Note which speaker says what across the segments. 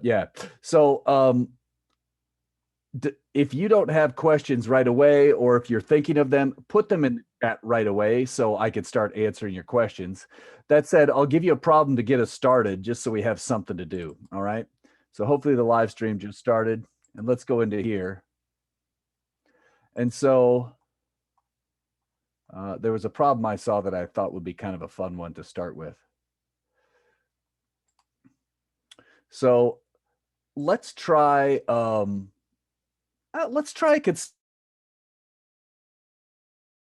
Speaker 1: Yeah. So if you don't have questions right away, or if you're thinking of them, put them in the chat right away so I can start answering your questions. That said, I'll give you a problem to get us started just so we have something to do. All right. So hopefully the live stream just started, and let's go into here. And so there was a problem I saw that I thought would be kind of a fun one to start with. So let's try a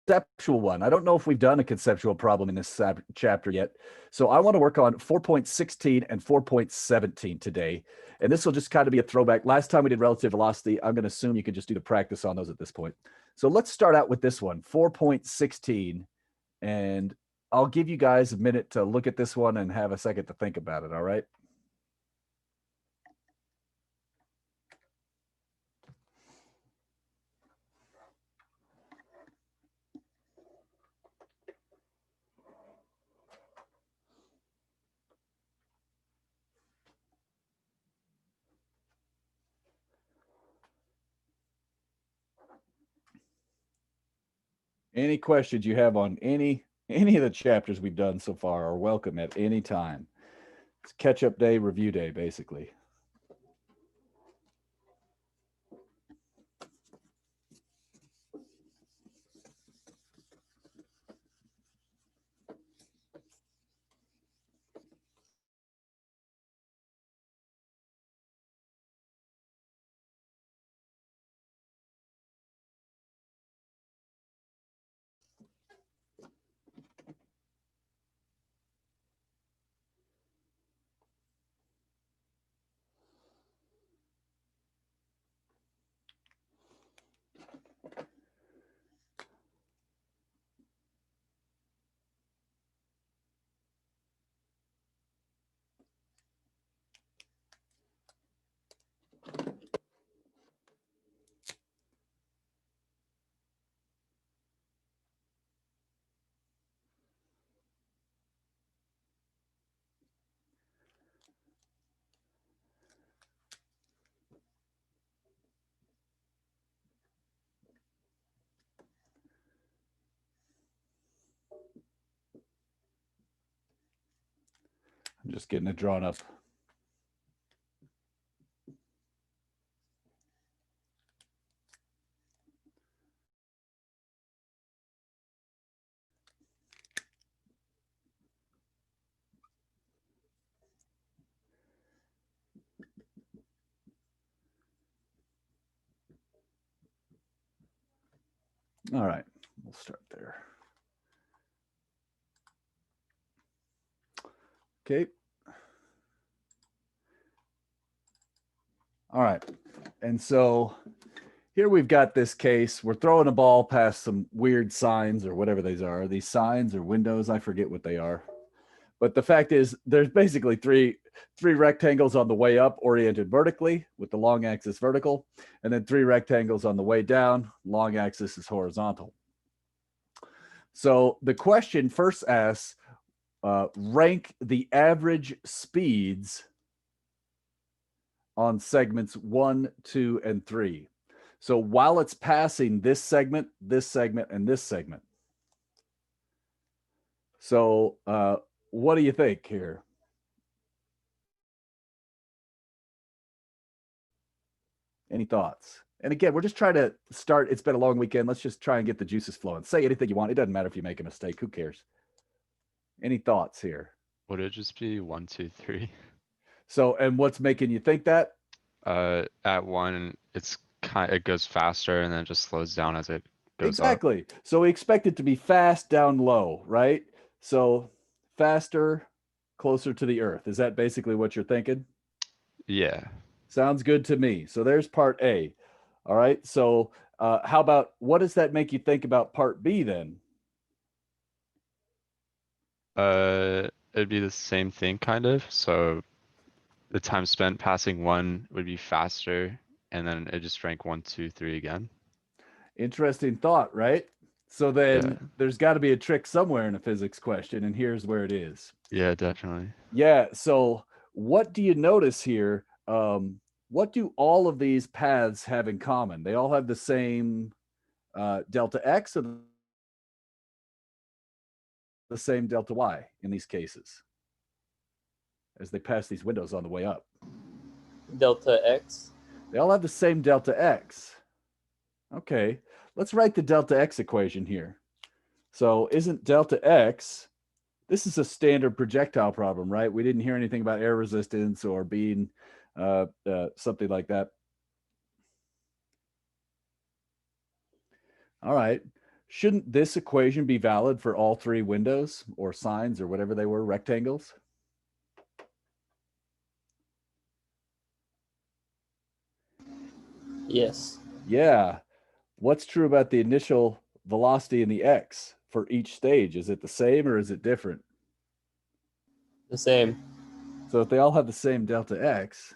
Speaker 1: conceptual one. I don't know if we've done a conceptual problem in this chapter yet. So I want to work on 4.16 and 4.17 today. And this will just kind of be a throwback. Last time we did relative velocity, I'm going to assume you can just do the practice on those at this point. So let's start out with this one, 4.16. And I'll give you guys a minute to look at this one and have a second to think about it, all right? Any questions you have on any of the chapters we've done so far are welcome at any time. It's catch-up day, review day, basically. I'm just getting it drawn up. All right, we'll start there. Okay. All right. And so here we've got this case. We're throwing a ball past some weird signs or whatever these are. Are these signs or windows? I forget what they are. But the fact is, there's basically three rectangles on the way up oriented vertically with the long axis vertical, and then three rectangles on the way down, long axis is horizontal. So the question first asks, rank the average speeds on segments 1, 2, and 3. So while it's passing this segment, and this segment. So what do you think here? Any thoughts? And again, we're just trying to start. It's been a long weekend. Let's just try and get the juices flowing. Say anything you want. It doesn't matter if you make a mistake. Who cares? Any thoughts here?
Speaker 2: Would it just be 1, 2, 3?
Speaker 1: So, and what's making you think that?
Speaker 2: At 1, it goes faster and then it just slows down as it goes up.
Speaker 1: Exactly. So we expect it to be fast down low, right? So faster, closer to the earth. Is that basically what you're thinking?
Speaker 2: Yeah.
Speaker 1: Sounds good to me. So there's part A. All right. So how about, what does that make you think about part B then?
Speaker 2: It'd be the same thing kind of. So the time spent passing 1 would be faster, and then it just rank 1, 2, 3 again.
Speaker 1: Interesting thought, right? So then
Speaker 2: Yeah.
Speaker 1: there's got to be a trick somewhere in a physics question, and here's where it is.
Speaker 2: Yeah, definitely.
Speaker 1: Yeah. So what do you notice here what do all of these paths have in common? They all have the same delta x or the same delta y in these cases as they pass these windows on the way up.
Speaker 3: Delta x.
Speaker 1: They all have the same delta x. Okay, let's write the delta x equation here. So isn't delta x, this is a standard projectile problem, right? We didn't hear anything about air resistance or being something like that. All right. Shouldn't this equation be valid for all three windows or signs or whatever they were, rectangles?
Speaker 3: Yes.
Speaker 1: Yeah. What's true about the initial velocity in the x for each stage? Is it the same or is it different?
Speaker 3: The same.
Speaker 1: So if they all have the same delta x.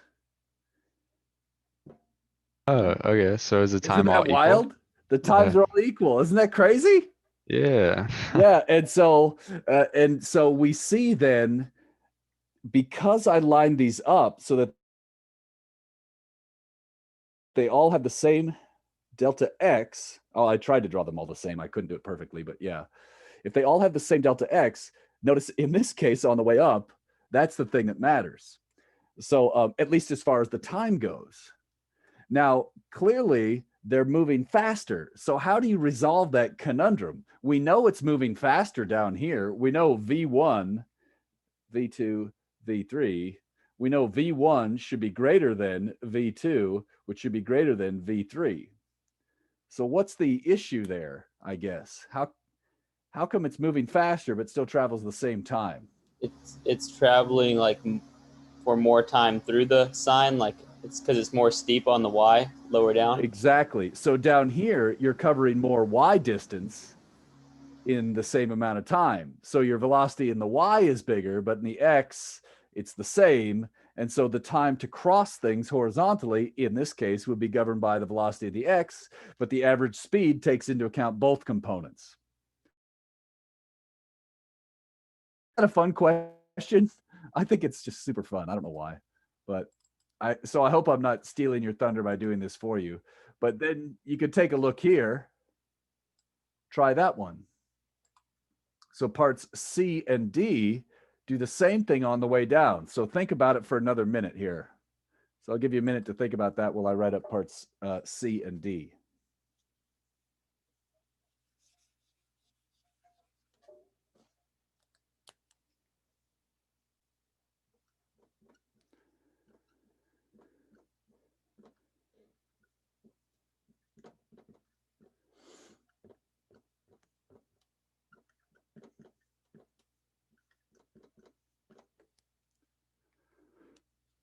Speaker 2: Oh, okay. So is the
Speaker 1: Isn't
Speaker 2: time
Speaker 1: that
Speaker 2: all equal?
Speaker 1: wild? The times
Speaker 2: Yeah.
Speaker 1: are all equal. Isn't that crazy?
Speaker 2: Yeah.
Speaker 1: Yeah. And so we see then, because I lined these up so that they all have the same delta x. Oh, I tried to draw them all the same. I couldn't do it perfectly, but yeah. If they all have the same delta x, notice in this case on the way up, that's the thing that matters. So at least as far as the time goes. Now, clearly they're moving faster. So how do you resolve that conundrum? We know it's moving faster down here. We know V1, V2, V3. We know V1 should be greater than V2, which should be greater than V3. So what's the issue there, I guess? How come it's moving faster but still travels the same time?
Speaker 3: It's traveling like for more time through the sign, like it's because it's more steep on the y, lower down.
Speaker 1: Exactly. So down here, you're covering more y distance in the same amount of time. So your velocity in the y is bigger, but in the x, it's the same. And so the time to cross things horizontally, in this case, would be governed by the velocity of the x, but the average speed takes into account both components. Is that a fun question? I think it's just super fun. I don't know why, but I hope I'm not stealing your thunder by doing this for you. But then you could take a look here. Try that one. So parts C and D do the same thing on the way down. So think about it for another minute here. So I'll give you a minute to think about that while I write up parts C and D.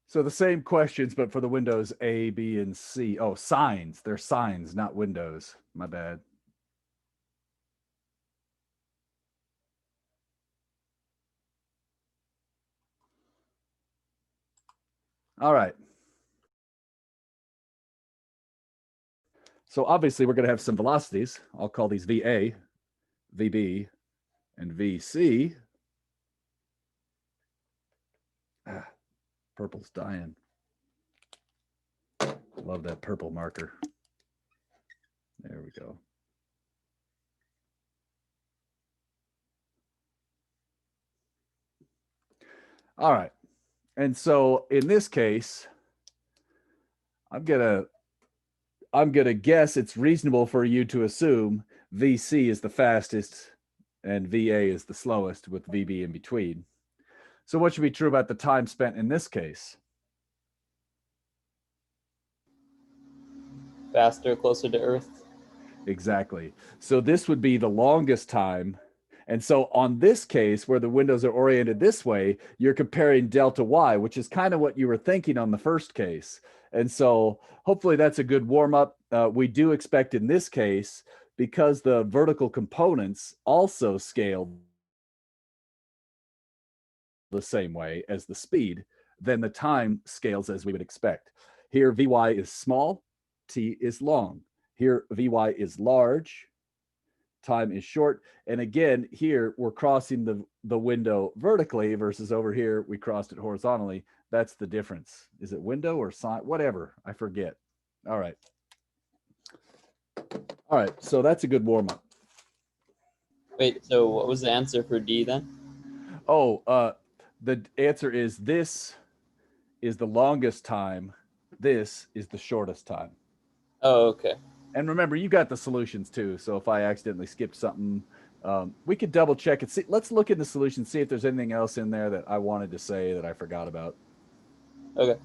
Speaker 1: So the same questions, but for the windows A, B, and C. Oh, signs. They're signs, not windows. My bad. All right. So obviously we're going to have some velocities. I'll call these VA, VB, and VC. Ah, purple's dying. Love that purple marker. There we go. All right. And so in this case, I'm gonna guess it's reasonable for you to assume VC is the fastest and VA is the slowest with VB in between. So what should be true about the time spent in this case?
Speaker 3: Faster, closer to Earth.
Speaker 1: Exactly. So this would be the longest time. And so on this case, where the windows are oriented this way, you're comparing delta y, which is kind of what you were thinking on the first case. And so hopefully that's a good warm up. We do expect in this case, because the vertical components also scale the same way as the speed, then the time scales as we would expect. Here, Vy is small, T is long. Here, Vy is large, time is short. And again, here we're crossing the window vertically versus over here, we crossed it horizontally. That's the difference. Is it window or sign? Whatever, I forget. All right. All right, so that's a good warm-up.
Speaker 3: Wait, so what was the answer for D then?
Speaker 1: Oh, the answer is this is the longest time. This is the shortest time.
Speaker 3: Oh, okay.
Speaker 1: And remember, you got the solutions too. So if I accidentally skipped something, we could double check and see. Let's look in the solution, see if there's anything else in there that I wanted to say that I forgot about.
Speaker 3: Okay.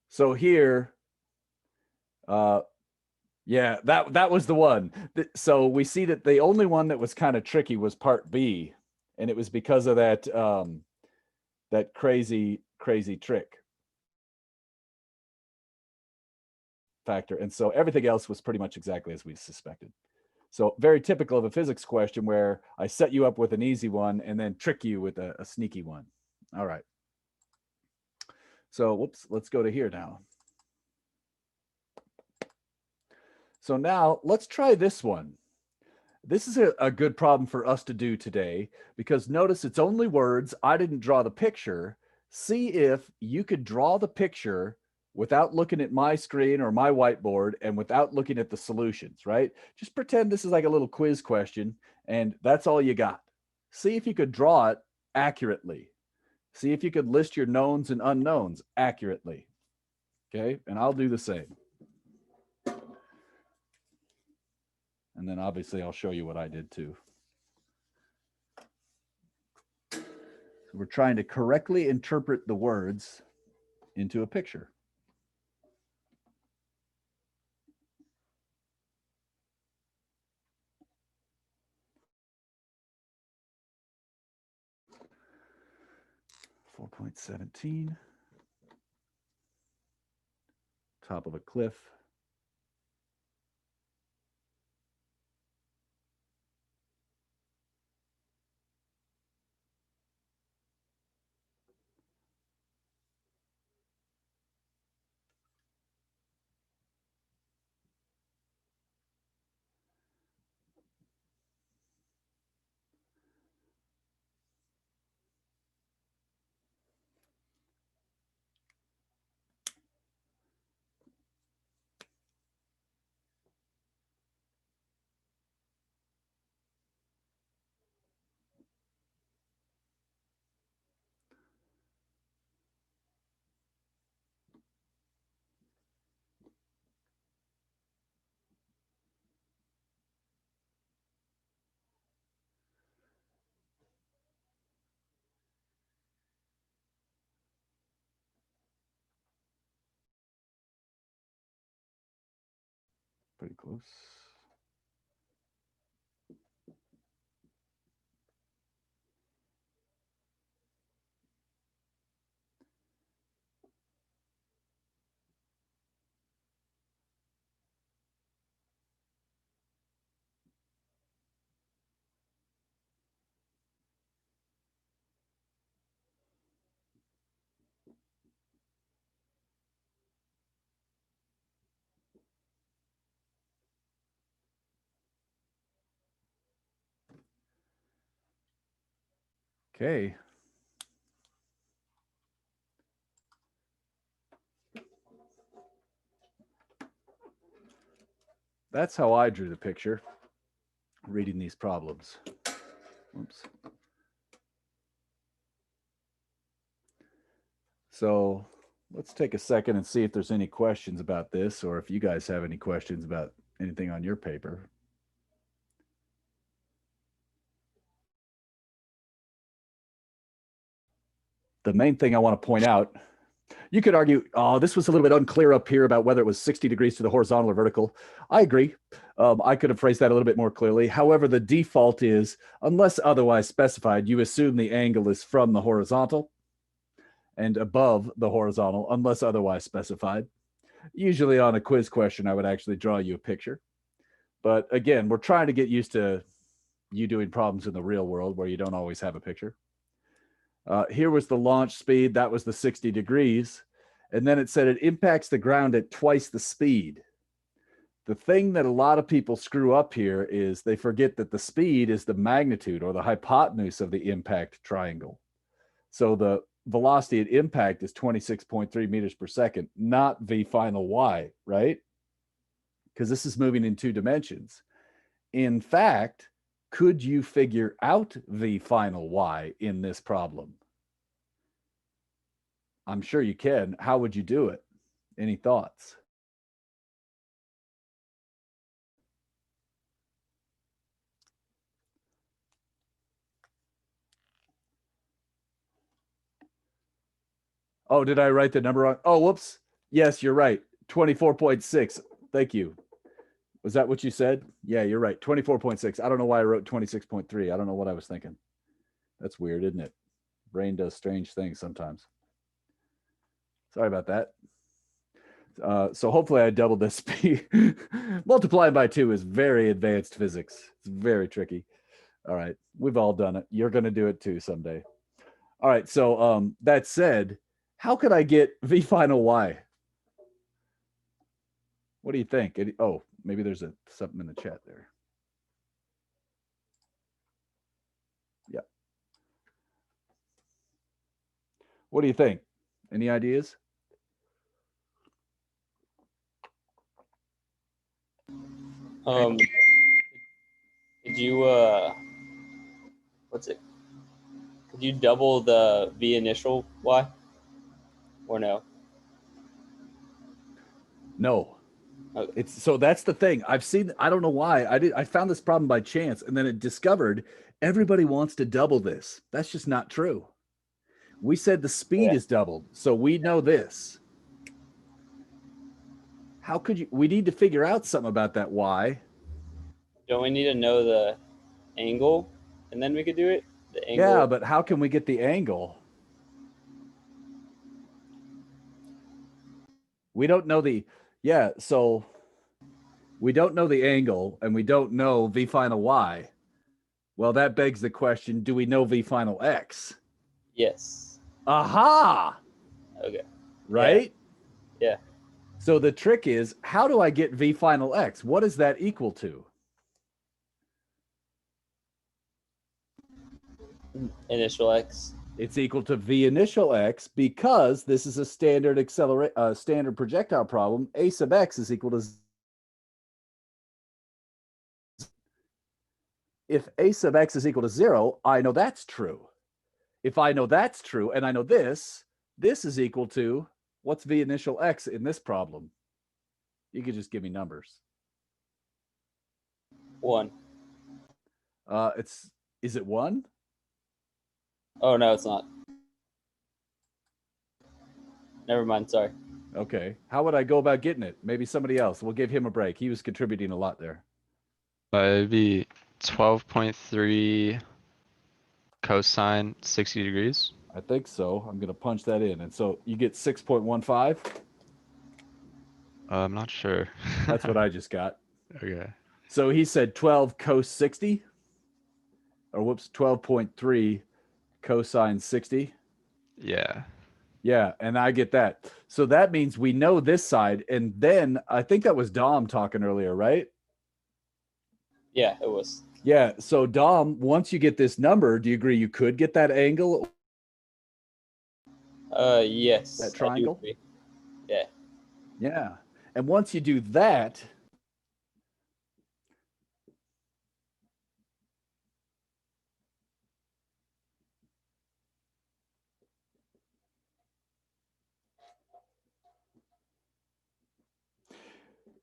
Speaker 1: So here, yeah, that was the one. So we see that the only one that was kind of tricky was part B, and it was because of that that crazy trick factor. And so everything else was pretty much exactly as we suspected. So very typical of a physics question where I set you up with an easy one and then trick you with a sneaky one. All right. So whoops, let's go to here now. So now let's try this one. This is a good problem for us to do today because notice it's only words. I didn't draw the picture. See if you could draw the picture without looking at my screen or my whiteboard and without looking at the solutions, right? Just pretend this is like a little quiz question and that's all you got. See if you could draw it accurately. See if you could list your knowns and unknowns accurately. Okay, and I'll do the same. And then obviously I'll show you what I did too. So we're trying to correctly interpret the words into a picture. .17, top of a cliff. Pretty close. Okay. That's how I drew the picture, reading these problems. Oops. So let's take a second and see if there's any questions about this, or if you guys have any questions about anything on your paper. The main thing I want to point out, you could argue, oh, this was a little bit unclear up here about whether it was 60 degrees to the horizontal or vertical. I agree. I could have phrased that a little bit more clearly. However, the default is, unless otherwise specified, you assume the angle is from the horizontal and above the horizontal, unless otherwise specified. Usually on a quiz question, I would actually draw you a picture. But again, we're trying to get used to you doing problems in the real world where you don't always have a picture. Here was the launch speed. That was the 60 degrees. And then it said it impacts the ground at twice the speed. The thing that a lot of people screw up here is they forget that the speed is the magnitude or the hypotenuse of the impact triangle. So the velocity at impact is 26.3 meters per second, not v final y, right? Because this is moving in 2 dimensions. In fact, could you figure out v final y in this problem? I'm sure you can. How would you do it? Any thoughts? Oh, did I write the number on? Oh, whoops. Yes, you're right. 24.6. Thank you. Was that what you said? Yeah, you're right. 24.6. I don't know why I wrote 26.3. I don't know what I was thinking. That's weird, isn't it? Brain does strange things sometimes. Sorry about that. So hopefully I doubled the speed. Multiplying by 2 is very advanced physics. It's very tricky. All right. We've all done it. You're going to do it too someday. All right. So that said, how could I get v final y? What do you think? Oh, maybe there's something in the chat there. Yeah. What do you think? Any ideas?
Speaker 3: Could you what's it? Could you double the v initial y? Or no?
Speaker 1: No.
Speaker 3: Okay.
Speaker 1: It's so that's the thing. I've seen, I don't know why. I found this problem by chance, and then it discovered everybody wants to double this. That's just not true. We said the speed is doubled, so we know this. How could you? We need to figure out something about that y.
Speaker 3: Don't we need to know the angle and then we could do it? The angle.
Speaker 1: Yeah, but how can we get the angle? We don't know the, yeah, so we don't know the angle and we don't know v final y. Well, that begs the question, do we know v final x?
Speaker 3: Yes.
Speaker 1: Aha!
Speaker 3: Okay.
Speaker 1: Right?
Speaker 3: Yeah.
Speaker 1: So the trick is, how do I get v final x? What is that equal to?
Speaker 3: Initial x.
Speaker 1: It's equal to v initial x because this is a standard standard projectile problem. A sub x is equal to. If a sub x is equal to 0, I know that's true. If I know that's true and I know this is equal to, what's v initial x in this problem? You could just give me numbers.
Speaker 3: 1.
Speaker 1: Is it 1?
Speaker 3: Oh, no, it's not. Never mind. Sorry.
Speaker 1: Okay. How would I go about getting it? Maybe somebody else. We'll give him a break. He was contributing a lot there.
Speaker 2: It'd be 12.3 cosine 60 degrees.
Speaker 1: I think so. I'm going to punch that in. And so you get 6.15.
Speaker 2: I'm not sure.
Speaker 1: That's what I just got.
Speaker 2: Okay.
Speaker 1: So he said 12 cos 60. Or whoops, 12.3 cosine 60.
Speaker 2: Yeah.
Speaker 1: Yeah, and I get that. So that means we know this side. And then I think that was Dom talking earlier, right?
Speaker 3: Yeah, it was.
Speaker 1: Yeah. So Dom, once you get this number, do you agree you could get that angle?
Speaker 3: Yes.
Speaker 1: That triangle?
Speaker 3: I do agree. Yeah.
Speaker 1: Yeah. And once you do that,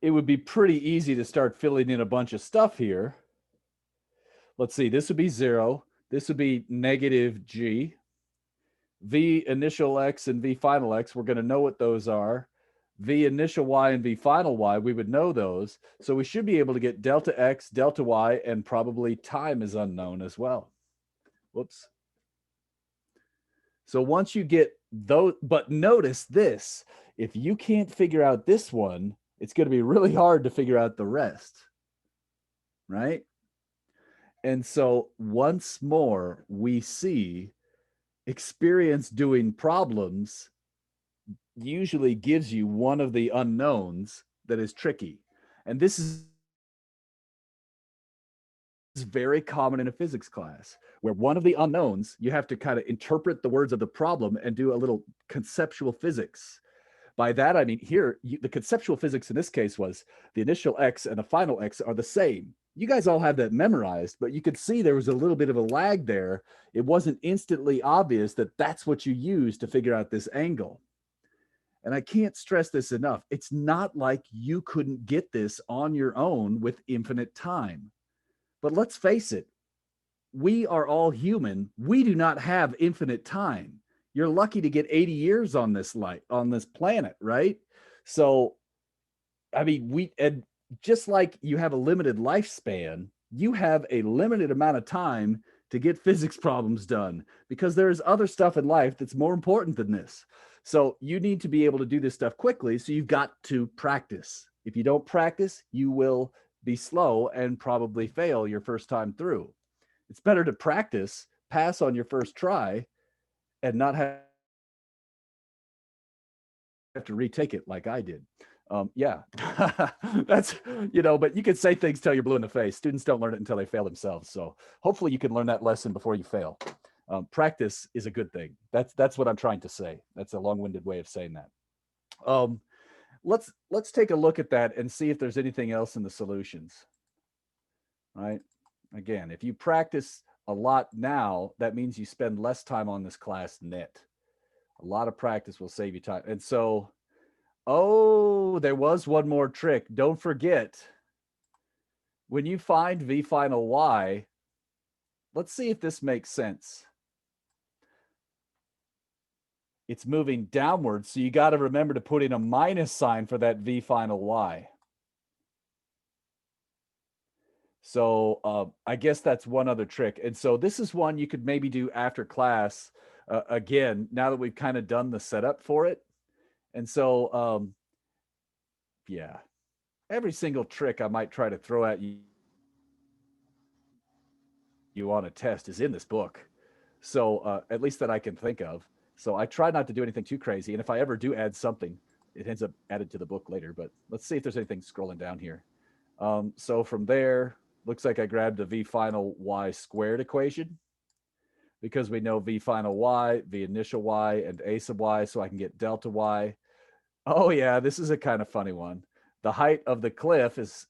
Speaker 1: it would be pretty easy to start filling in a bunch of stuff here. Let's see, this would be 0. This would be negative g. V initial x and v final x, we're going to know what those are. V initial y and v final y, we would know those. So we should be able to get delta x, delta y, and probably time is unknown as well. Whoops. So once you get those, but notice this, if you can't figure out this one, it's going to be really hard to figure out the rest, right? And so once more, we see experience doing problems usually gives you one of the unknowns that is tricky. And this is very common in a physics class, where one of the unknowns, you have to kind of interpret the words of the problem and do a little conceptual physics. By that, I mean here, the conceptual physics in this case was the initial x and the final x are the same. You guys all have that memorized, but you could see there was a little bit of a lag there. It wasn't instantly obvious that that's what you use to figure out this angle. And I can't stress this enough. It's not like you couldn't get this on your own with infinite time. But let's face it, we are all human. We do not have infinite time. You're lucky to get 80 years on this planet, right? So, I mean, and just like you have a limited lifespan, you have a limited amount of time to get physics problems done, because there is other stuff in life that's more important than this. So you need to be able to do this stuff quickly. So you've got to practice. If you don't practice, you will be slow and probably fail your first time through. It's better to practice, pass on your first try, and not have to retake it like I did. Yeah, that's, but you can say things till you're blue in the face. Students don't learn it until they fail themselves. So hopefully you can learn that lesson before you fail. Practice is a good thing. That's what I'm trying to say. That's a long-winded way of saying that. Let's take a look at that and see if there's anything else in the solutions. Right? Again, if you practice a lot now, that means you spend less time on this class net. A lot of practice will save you time. And so, oh, there was one more trick. Don't forget, when you find v final y, let's see if this makes sense. It's moving downwards, so you got to remember to put in a minus sign for that v final y. So I guess that's one other trick. And so this is one you could maybe do after class, again, now that we've kind of done the setup for it. And so, yeah, every single trick I might try to throw at you on a test is in this book. So at least that I can think of. So I try not to do anything too crazy. And if I ever do add something, it ends up added to the book later. But let's see if there's anything scrolling down here. So from there, looks like I grabbed a v final y squared equation, because we know v final y, v initial y, and a sub y, so I can get delta y. Oh yeah, this is a kind of funny one. The height of the cliff is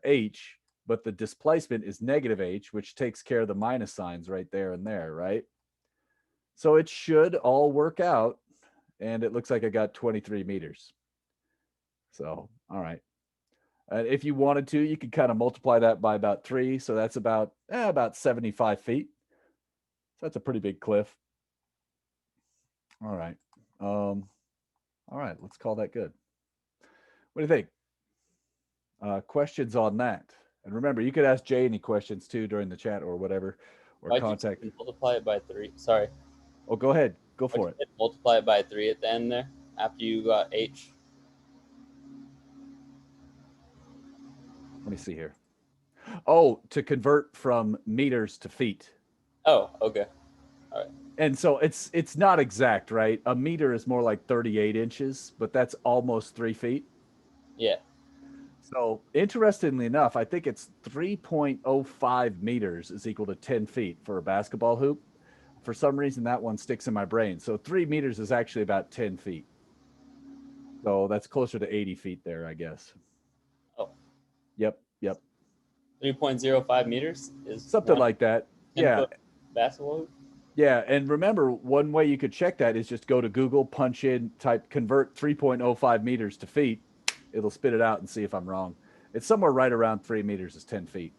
Speaker 1: h, but the displacement is negative h, which takes care of the minus signs right there and there, right? So it should all work out, and it looks like I got 23 meters. So, all right. If you wanted to, you could kind of multiply that by about 3. So that's about 75 feet. So that's a pretty big cliff. All right. All right. Let's call that good. What do you think? Questions on that? And remember, you could ask Jay any questions too during the chat or whatever, or
Speaker 3: Why'd
Speaker 1: contact.
Speaker 3: you multiply it by 3? Sorry.
Speaker 1: Oh, go ahead. Go for it.
Speaker 3: Multiply it by 3 at the end there after you got h.
Speaker 1: Let me see here. Oh, to convert from meters to feet.
Speaker 3: Oh, okay. All right.
Speaker 1: And so it's not exact, right? A meter is more like 38 inches, but that's almost 3 feet.
Speaker 3: Yeah.
Speaker 1: So interestingly enough, I think it's 3.05 meters is equal to 10 feet for a basketball hoop. For some reason, that one sticks in my brain. So 3 meters is actually about 10 feet. So that's closer to 80 feet there, I guess.
Speaker 3: Oh.
Speaker 1: Yep.
Speaker 3: 3.05 meters is
Speaker 1: something like that. Yeah.
Speaker 3: Basketball hoop?
Speaker 1: Yeah, and remember, one way you could check that is just go to Google, punch in, type convert 3.05 meters to feet. It'll spit it out and see if I'm wrong. It's somewhere right around 3 meters is 10 feet.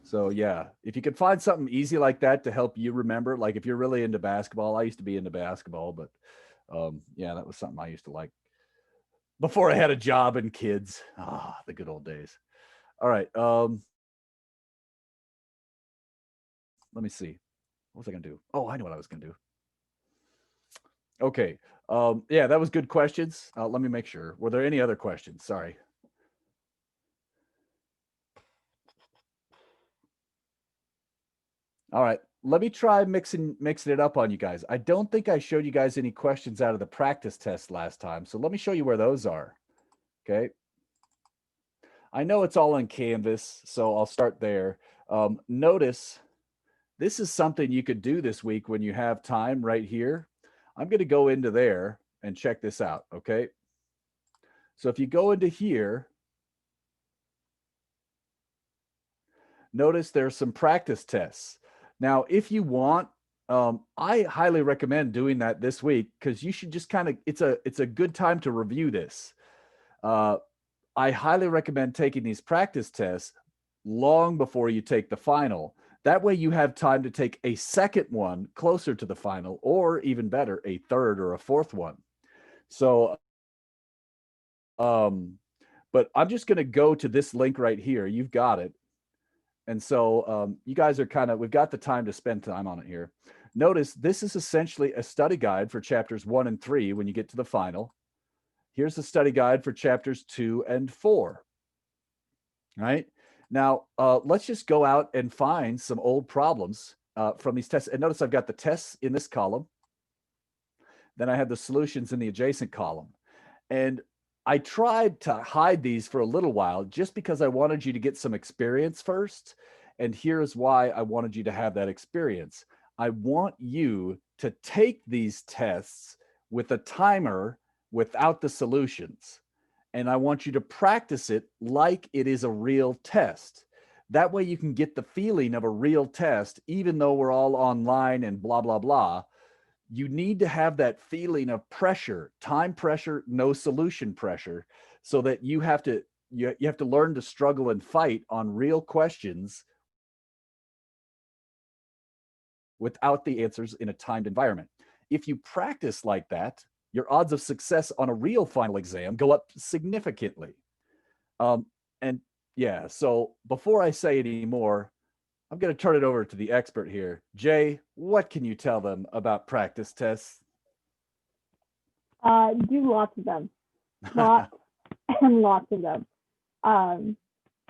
Speaker 1: So yeah, if you could find something easy like that to help you remember, like if you're really into basketball, I used to be into basketball, but yeah, that was something I used to like before I had a job and kids. Ah, the good old days. All right. Let me see. What was I going to do? Oh, I know what I was going to do. Okay. Yeah, that was good questions. Let me make sure. Were there any other questions? Sorry. All right. Let me try mixing it up on you guys. I don't think I showed you guys any questions out of the practice test last time. So let me show you where those are. Okay. I know it's all in Canvas, so I'll start there. Notice this is something you could do this week when you have time right here. I'm going to go into there and check this out, okay? So if you go into here, notice there's some practice tests. Now, if you want, I highly recommend doing that this week because you should just kind of, it's a good time to review this. I highly recommend taking these practice tests long before you take the final. That way you have time to take a second one closer to the final, or even better, a third or a fourth one. So, but I'm just going to go to this link right here. You've got it. And so you guys are we've got the time to spend time on it here. Notice this is essentially a study guide for chapters 1 and 3 when you get to the final. Here's the study guide for chapters 2 and 4. All right. Now, let's just go out and find some old problems from these tests. And notice I've got the tests in this column. Then I have the solutions in the adjacent column. And I tried to hide these for a little while just because I wanted you to get some experience first. And here's why I wanted you to have that experience. I want you to take these tests with a timer without the solutions. And I want you to practice it like it is a real test. That way you can get the feeling of a real test, even though we're all online and blah, blah, blah. You need to have that feeling of pressure, time pressure, no solution pressure, so that you have to learn to struggle and fight on real questions without the answers in a timed environment. If you practice like that, your odds of success on a real final exam go up significantly. And yeah, so before I say any more, I'm going to turn it over to the expert here. Jay, what can you tell them about practice tests?
Speaker 4: Do lots of them. Lots and lots of them.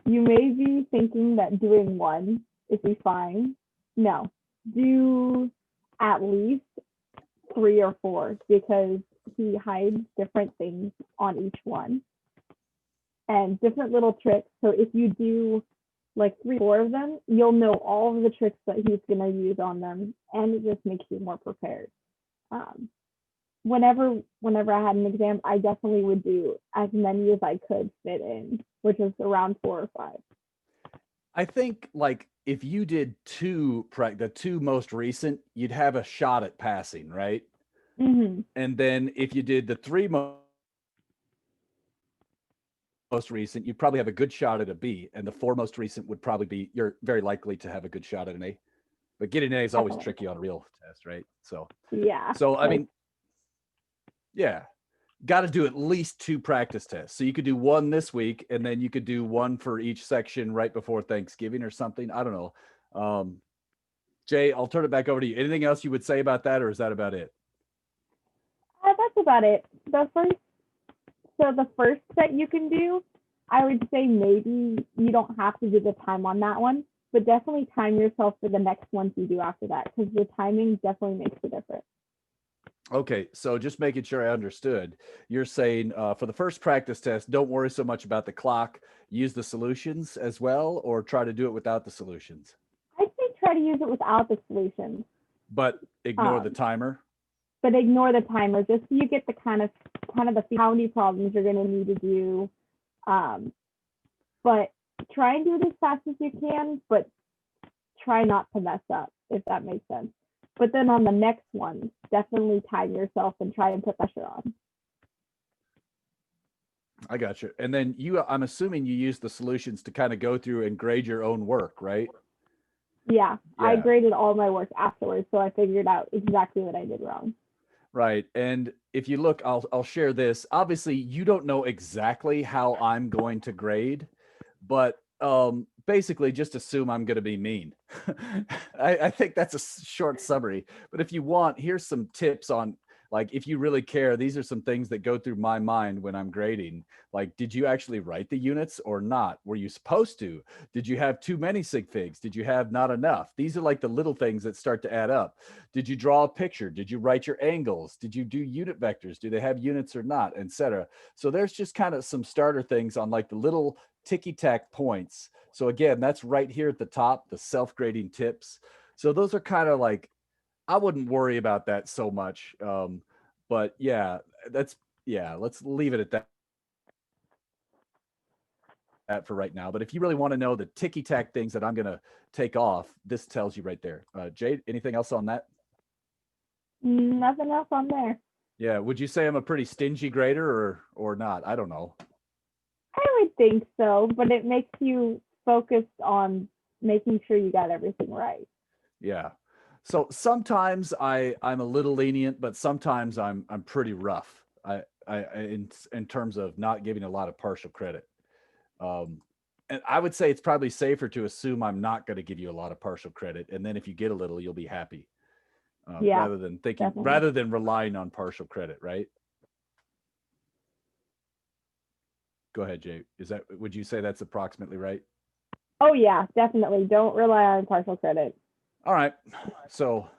Speaker 4: You may be thinking that doing one is fine. No, do at least 3 or 4 because he hides different things on each one and different little tricks. So if you do like 3 or 4 of them, you'll know all of the tricks that he's going to use on them, and it just makes you more prepared. Whenever I had an exam, I definitely would do as many as I could fit in, which was around 4 or 5.
Speaker 1: I think like if you did the 2 most recent, you'd have a shot at passing, right?
Speaker 4: Mm-hmm.
Speaker 1: And then if you did the 3 most recent, you'd probably have a good shot at a B, and the 4 most recent would probably be, you're very likely to have a good shot at an A. But getting an A is always tricky on a real test, right? So
Speaker 4: yeah.
Speaker 1: So I mean, yeah, got to do at least 2 practice tests. So you could do 1 this week, and then you could do 1 for each section right before Thanksgiving or something. I don't know. Jay, I'll turn it back over to you. Anything else you would say about that, or is that about it?
Speaker 4: That's about it. The first that you can do, I would say maybe you don't have to do the time on that one, but definitely time yourself for the next ones you do after that, because the timing definitely makes a difference.
Speaker 1: Okay, so just making sure I understood. You're saying for the first practice test, don't worry so much about the clock. Use the solutions as well, or try to do it without the solutions?
Speaker 4: I'd say try to use it without the solutions.
Speaker 1: But ignore the timer?
Speaker 4: But ignore the timer, just so you get the kind of the how many problems you're going to need to do. But try and do it as fast as you can, but try not to mess up, if that makes sense. But then on the next one, definitely time yourself and try and put pressure on.
Speaker 1: I got you. And then I'm assuming you use the solutions to kind of go through and grade your own work, right?
Speaker 4: Yeah, I graded all my work afterwards, so I figured out exactly what I did wrong.
Speaker 1: Right. And if you look, I'll share this. Obviously, you don't know exactly how I'm going to grade, but basically just assume I'm going to be mean. I think that's a short summary. But if you want, here's some tips on Like, if you really care, these are some things that go through my mind when I'm grading. Like, did you actually write the units or not? Were you supposed to? Did you have too many sig figs? Did you have not enough? These are like the little things that start to add up. Did you draw a picture? Did you write your angles? Did you do unit vectors? Do they have units or not, etc.? So there's just kind of some starter things on like the little ticky-tack points. So again, that's right here at the top, the self-grading tips. So those are kind of like, I wouldn't worry about that so much. But yeah, let's leave it at that for right now. But if you really want to know the ticky-tack things that I'm going to take off, this tells you right there. Jade, anything else on that?
Speaker 4: Nothing else on there.
Speaker 1: Yeah. Would you say I'm a pretty stingy grader or not? I don't know.
Speaker 4: I would think so, but it makes you focused on making sure you got everything right.
Speaker 1: Yeah. So sometimes I'm a little lenient, but sometimes I'm pretty rough. I in terms of not giving a lot of partial credit. And I would say it's probably safer to assume I'm not going to give you a lot of partial credit, and then if you get a little, you'll be happy.
Speaker 4: Yeah,
Speaker 1: rather than thinking,
Speaker 4: definitely.
Speaker 1: rather than relying on partial credit, right? Go ahead, Jay. Would you say that's approximately right?
Speaker 4: Oh yeah, definitely. Don't rely on partial credit.
Speaker 1: All right. So,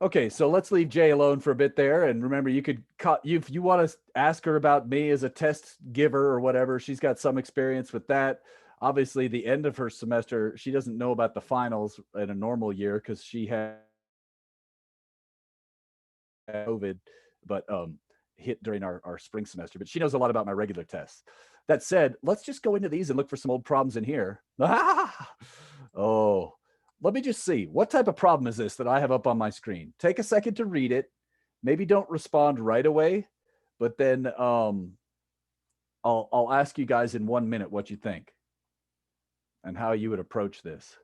Speaker 1: okay. So let's leave Jay alone for a bit there. And remember, you could if you want to ask her about me as a test giver or whatever, she's got some experience with that. Obviously, the end of her semester, she doesn't know about the finals in a normal year because she had COVID, but hit during our spring semester. But she knows a lot about my regular tests. That said, let's just go into these and look for some old problems in here. Oh, let me just see. What type of problem is this that I have up on my screen? Take a second to read it. Maybe don't respond right away, but then I'll ask you guys in 1 minute what you think and how you would approach this.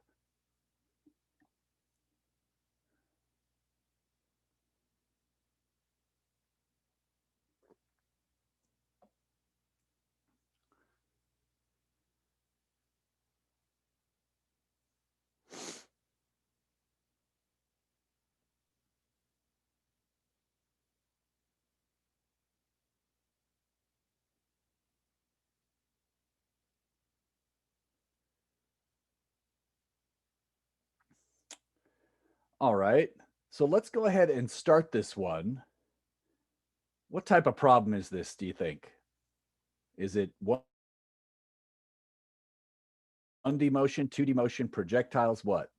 Speaker 1: All right, so let's go ahead and start this one. What type of problem is this, do you think? Is it 1D motion, 2D motion, projectiles, what?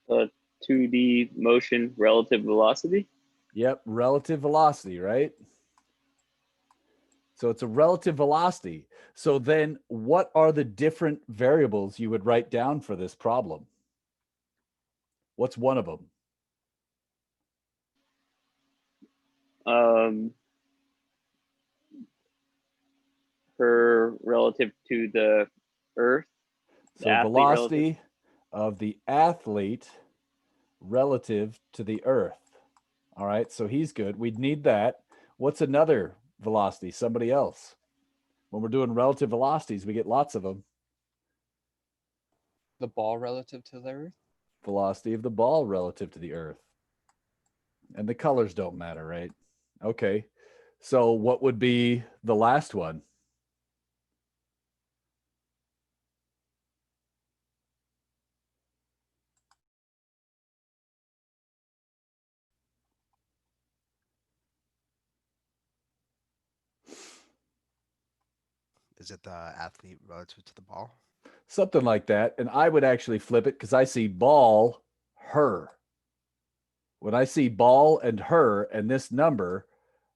Speaker 3: 2D motion, relative velocity.
Speaker 1: Yep, relative velocity, right? So it's a relative velocity. So then what are the different variables you would write down for this problem? What's one of them?
Speaker 3: Her relative to the Earth.
Speaker 1: So velocity of the athlete relative to the Earth. All right, so he's good. We'd need that. What's another velocity? Somebody else. When we're doing relative velocities, we get lots of them.
Speaker 5: The ball relative to the Earth?
Speaker 1: Velocity of the ball relative to the Earth. And the colors don't matter, right? Okay. So what would be the last one?
Speaker 6: Is it the athlete relative to the ball?
Speaker 1: Something like that. And I would actually flip it because I see ball, her. When I see ball and her and this number,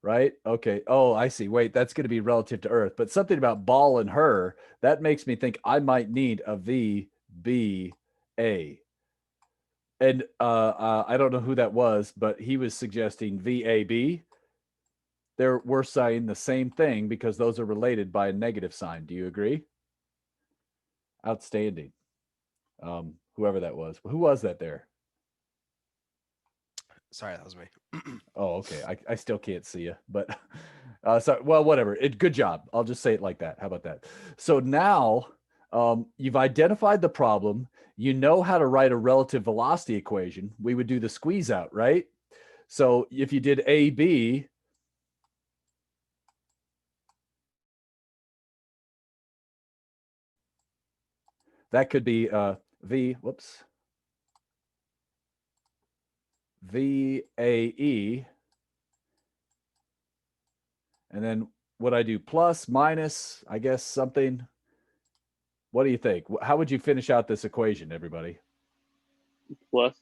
Speaker 1: right? Okay. Oh, I see. Wait, that's going to be relative to Earth. But something about ball and her, that makes me think I might need a V, B, A. And I don't know who that was, but he was suggesting VAB. We're saying the same thing because those are related by a negative sign. Do you agree? Outstanding. Whoever that was. Who was that there?
Speaker 6: Sorry, that was me.
Speaker 1: Oh, okay. I still can't see you, but so well, whatever. Good job. I'll just say it like that. How about that? So now you've identified the problem. You know how to write a relative velocity equation. We would do the squeeze out, right? So if you did AB, that could be VAE. And then what I do, plus, minus, I guess something. What do you think? How would you finish out this equation, everybody?
Speaker 3: Plus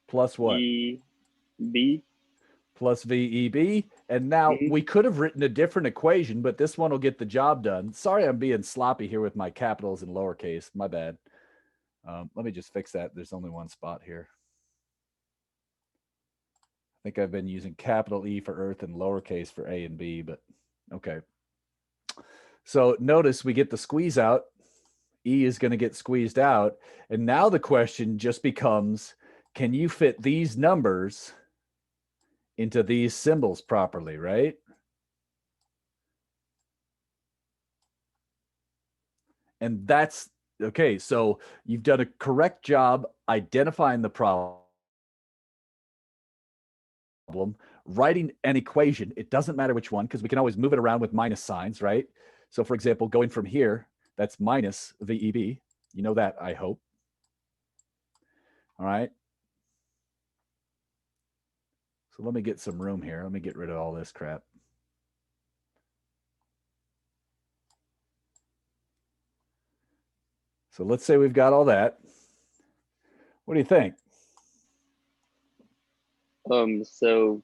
Speaker 1: Plus what?
Speaker 3: EB.
Speaker 1: Plus VEB. And now we could have written a different equation, but this one will get the job done. Sorry, I'm being sloppy here with my capitals and lowercase. My bad. Let me just fix that. There's only one spot here. I think I've been using capital E for Earth and lowercase for A and B, but okay. So notice we get the squeeze out. E is going to get squeezed out. And now the question just becomes, can you fit these numbers into these symbols properly, right? And that's okay. So you've done a correct job identifying the problem, writing an equation. It doesn't matter which one, because we can always move it around with minus signs, right? So for example, going from here, that's minus VEB. You know that, I hope. All right. So let me get some room here. Let me get rid of all this crap. So let's say we've got all that. What do you think?
Speaker 3: So,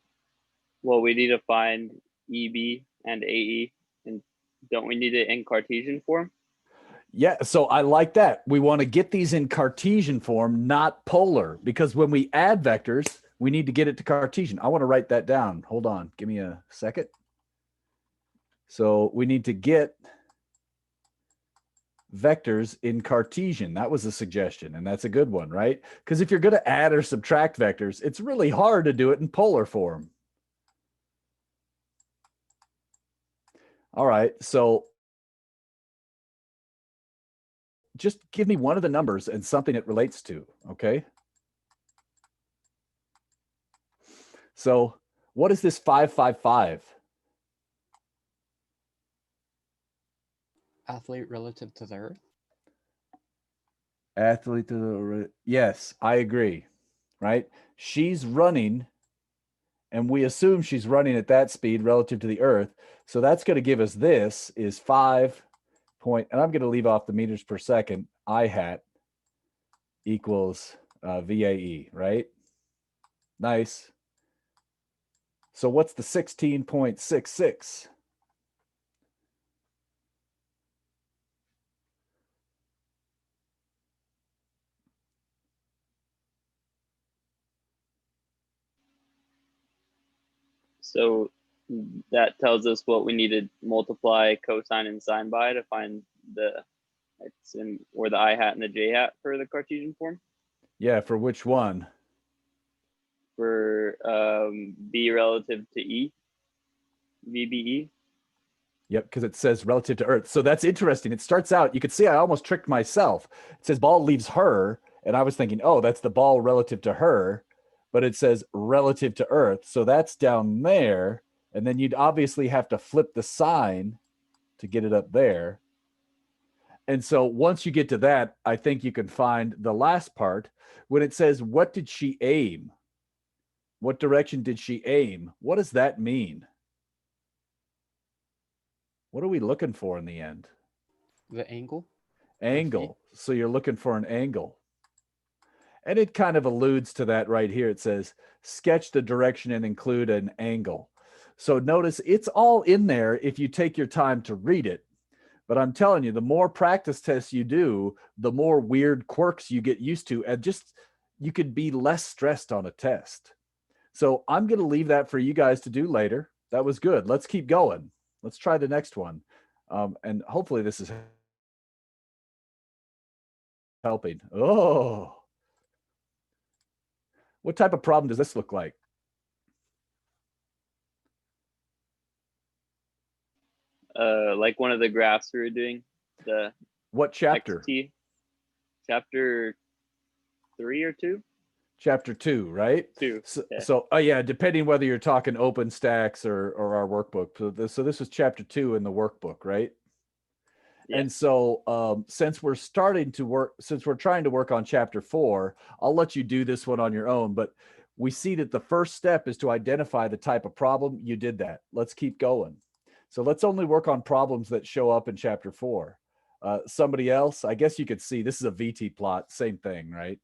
Speaker 3: well, we need to find EB and AE, and don't we need it in Cartesian form?
Speaker 1: Yeah, so I like that. We want to get these in Cartesian form, not polar, because when we add vectors, we need to get it to Cartesian. I want to write that down. Hold on. Give me a second. So we need to get vectors in Cartesian. That was a suggestion, and that's a good one, right? Because if you're going to add or subtract vectors, it's really hard to do it in polar form. All right, so just give me one of the numbers and something it relates to, okay? So what is this 555?
Speaker 5: Athlete relative to the Earth.
Speaker 1: Athlete to the, yes, I agree, right? She's running, and we assume she's running at that speed relative to the Earth. So that's going to give us this is 5 point, and I'm going to leave off the meters per second, I hat equals VAE, right? Nice. So what's the 16.66?
Speaker 3: So that tells us what we need to multiply cosine and sine by to find the x and or the I hat and the j hat for the Cartesian form.
Speaker 1: Yeah, for which one?
Speaker 3: For b relative to e, VBE.
Speaker 1: Yep, because it says relative to Earth. So that's interesting. It starts out, you could see I almost tricked myself. It says ball leaves her, and I was thinking, oh, that's the ball relative to her, but it says relative to Earth. So that's down there, and then you'd obviously have to flip the sign to get it up there. And so once you get to that, I think you can find the last part when it says, what did she aim? What direction did she aim? What does that mean? What are we looking for in the end?
Speaker 5: The angle.
Speaker 1: Angle. So you're looking for an angle. And it kind of alludes to that right here. It says, sketch the direction and include an angle. So notice it's all in there if you take your time to read it. But I'm telling you, the more practice tests you do, the more weird quirks you get used to, and just you could be less stressed on a test. So I'm going to leave that for you guys to do later. That was good. Let's keep going. Let's try the next one. And hopefully this is helping. Oh, what type of problem does this look like?
Speaker 3: Like one of the graphs we were doing. The
Speaker 1: What chapter?
Speaker 3: XT, chapter 3 or 2.
Speaker 1: Chapter 2, right?
Speaker 3: 2.
Speaker 1: So,
Speaker 3: Yeah.
Speaker 1: oh yeah, depending whether you're talking OpenStax or our workbook. So this is chapter 2 in the workbook, right?
Speaker 3: Yeah.
Speaker 1: And so since we're trying to work on chapter 4, I'll let you do this one on your own, but we see that the first step is to identify the type of problem. You did that. Let's keep going. So let's only work on problems that show up in chapter 4. Somebody else, I guess you could see this is a VT plot, same thing, right?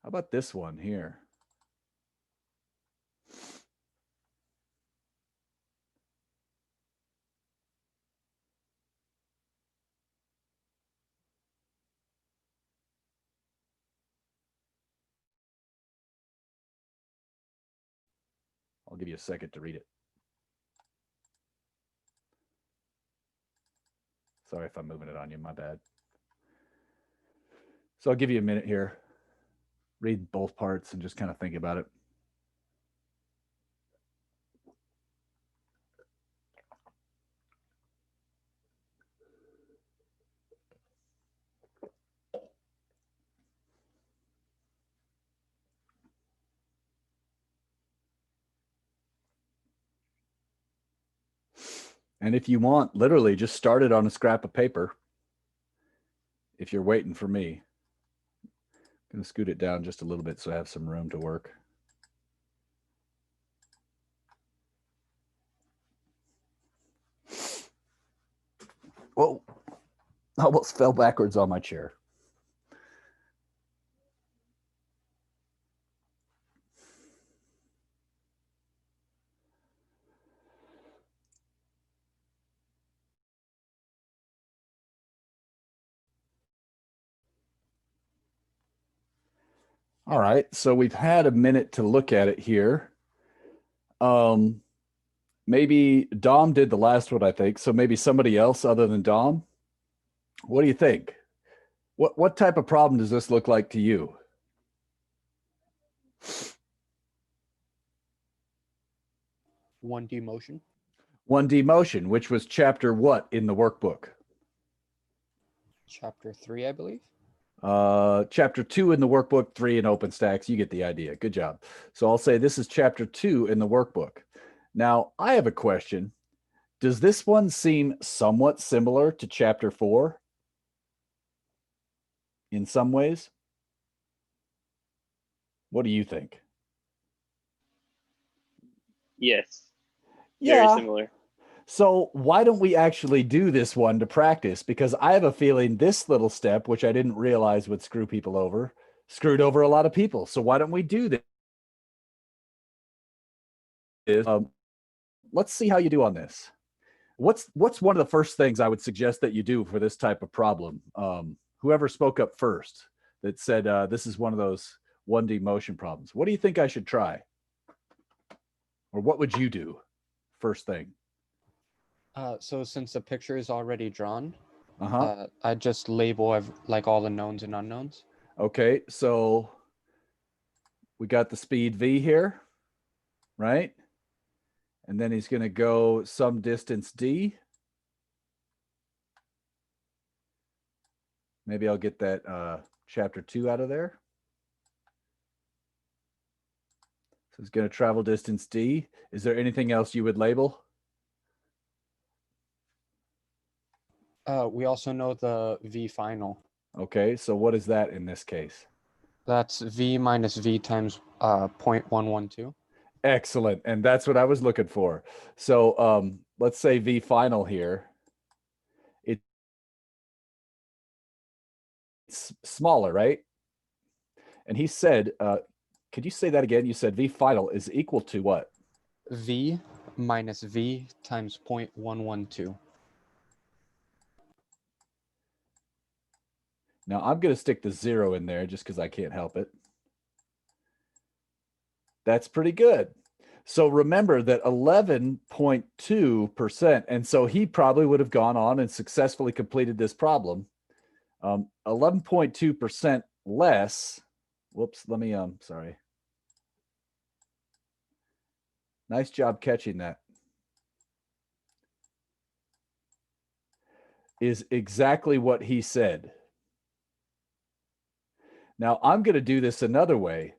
Speaker 1: How about this one here? I'll give you a second to read it. Sorry if I'm moving it on you, my bad. So I'll give you a minute here. Read both parts and just kind of think about it. And if you want, literally just start it on a scrap of paper. If you're waiting for me, I'm going to scoot it down just a little bit so I have some room to work. Whoa, I almost fell backwards on my chair. All right, so we've had a minute to look at it here. Maybe Dom did the last one, I think. So maybe somebody else other than Dom. What do you think? What type of problem does this look like to you?
Speaker 5: One D motion.
Speaker 1: 1D motion, which was chapter what in the workbook?
Speaker 5: Chapter 3, I believe.
Speaker 1: Chapter 2 in the workbook, 3 in OpenStax. You get the idea. Good job. So I'll say this is chapter 2 in the workbook. Now, I have a question. Does this one seem somewhat similar to chapter 4 in some ways? What do you think?
Speaker 3: Yes. Very
Speaker 1: Yeah.
Speaker 3: similar.
Speaker 1: So why don't we actually do this one to practice? Because I have a feeling this little step, which I didn't realize would screw people over, screwed over a lot of people. So why don't we do this? Let's see how you do on this. What's one of the first things I would suggest that you do for this type of problem? Whoever spoke up first that said this is one of those 1D motion problems. What do you think I should try? Or what would you do first thing?
Speaker 5: So since the picture is already drawn,
Speaker 1: Uh-huh.
Speaker 5: I just label like all the knowns and unknowns.
Speaker 1: Okay, so we got the speed v here, right? And then he's going to go some distance d. Maybe I'll get that chapter 2 out of there. So he's going to travel distance d. Is there anything else you would label?
Speaker 5: We also know the V final.
Speaker 1: Okay, so what is that in this case?
Speaker 5: That's V minus V times 0.112.
Speaker 1: Excellent. And that's what I was looking for. So let's say V final here. It's smaller, right? And he said, could you say that again? You said V final is equal to what?
Speaker 5: V minus V times 0.112.
Speaker 1: Now I'm going to stick the 0 in there just because I can't help it. That's pretty good. So remember that 11.2%, and so he probably would have gone on and successfully completed this problem. 11.2% less. Whoops, let me, sorry. Nice job catching that. Is exactly what he said. Now I'm going to do this another way.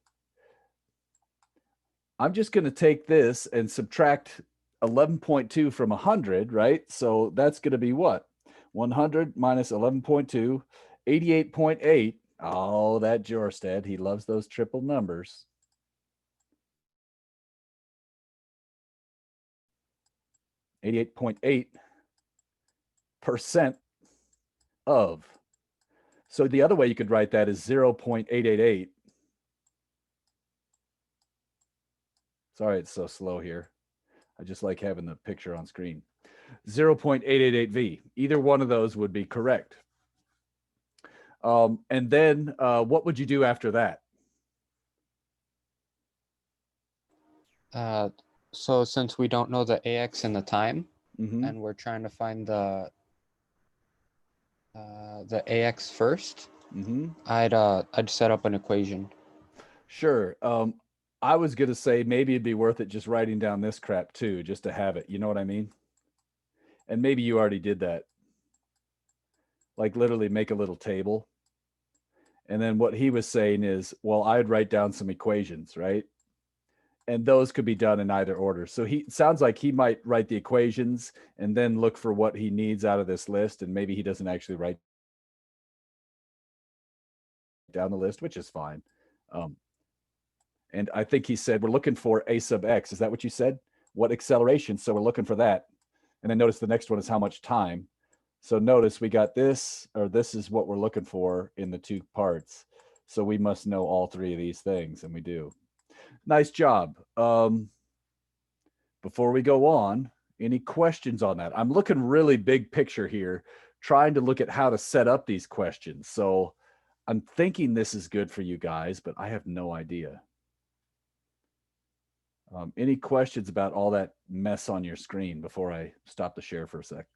Speaker 1: I'm just going to take this and subtract 11.2 from 100, right? So that's going to be what? 100 minus 11.2, 88.8. Oh, that Jorstad, he loves those triple numbers. 88.8% of. So the other way you could write that is 0.888. Sorry, it's so slow here. I just like having the picture on screen. 0.888V. Either one of those would be correct. And then what would you do after that?
Speaker 5: So since we don't know the AX and the time,
Speaker 1: Mm-hmm.
Speaker 5: and we're trying to find the AX first,
Speaker 1: Mm-hmm.
Speaker 5: I'd set up an equation.
Speaker 1: Sure. I was going to say maybe it'd be worth it just writing down this crap too, just to have it. You know what I mean? And maybe you already did that. Like literally make a little table. And then what he was saying is, well, I'd write down some equations, right? And those could be done in either order. So he sounds like he might write the equations and then look for what he needs out of this list. And maybe he doesn't actually write down the list, which is fine. And I think he said, we're looking for a sub x. Is that what you said? What acceleration? So we're looking for that. And then notice the next one is how much time. So notice we got this, or this is what we're looking for in the two parts. So we must know all three of these things, and we do. Nice job. Before we go on, any questions on that? I'm looking really big picture here, trying to look at how to set up these questions. So I'm thinking this is good for you guys, but I have no idea. Any questions about all that mess on your screen before I stop the share for a sec?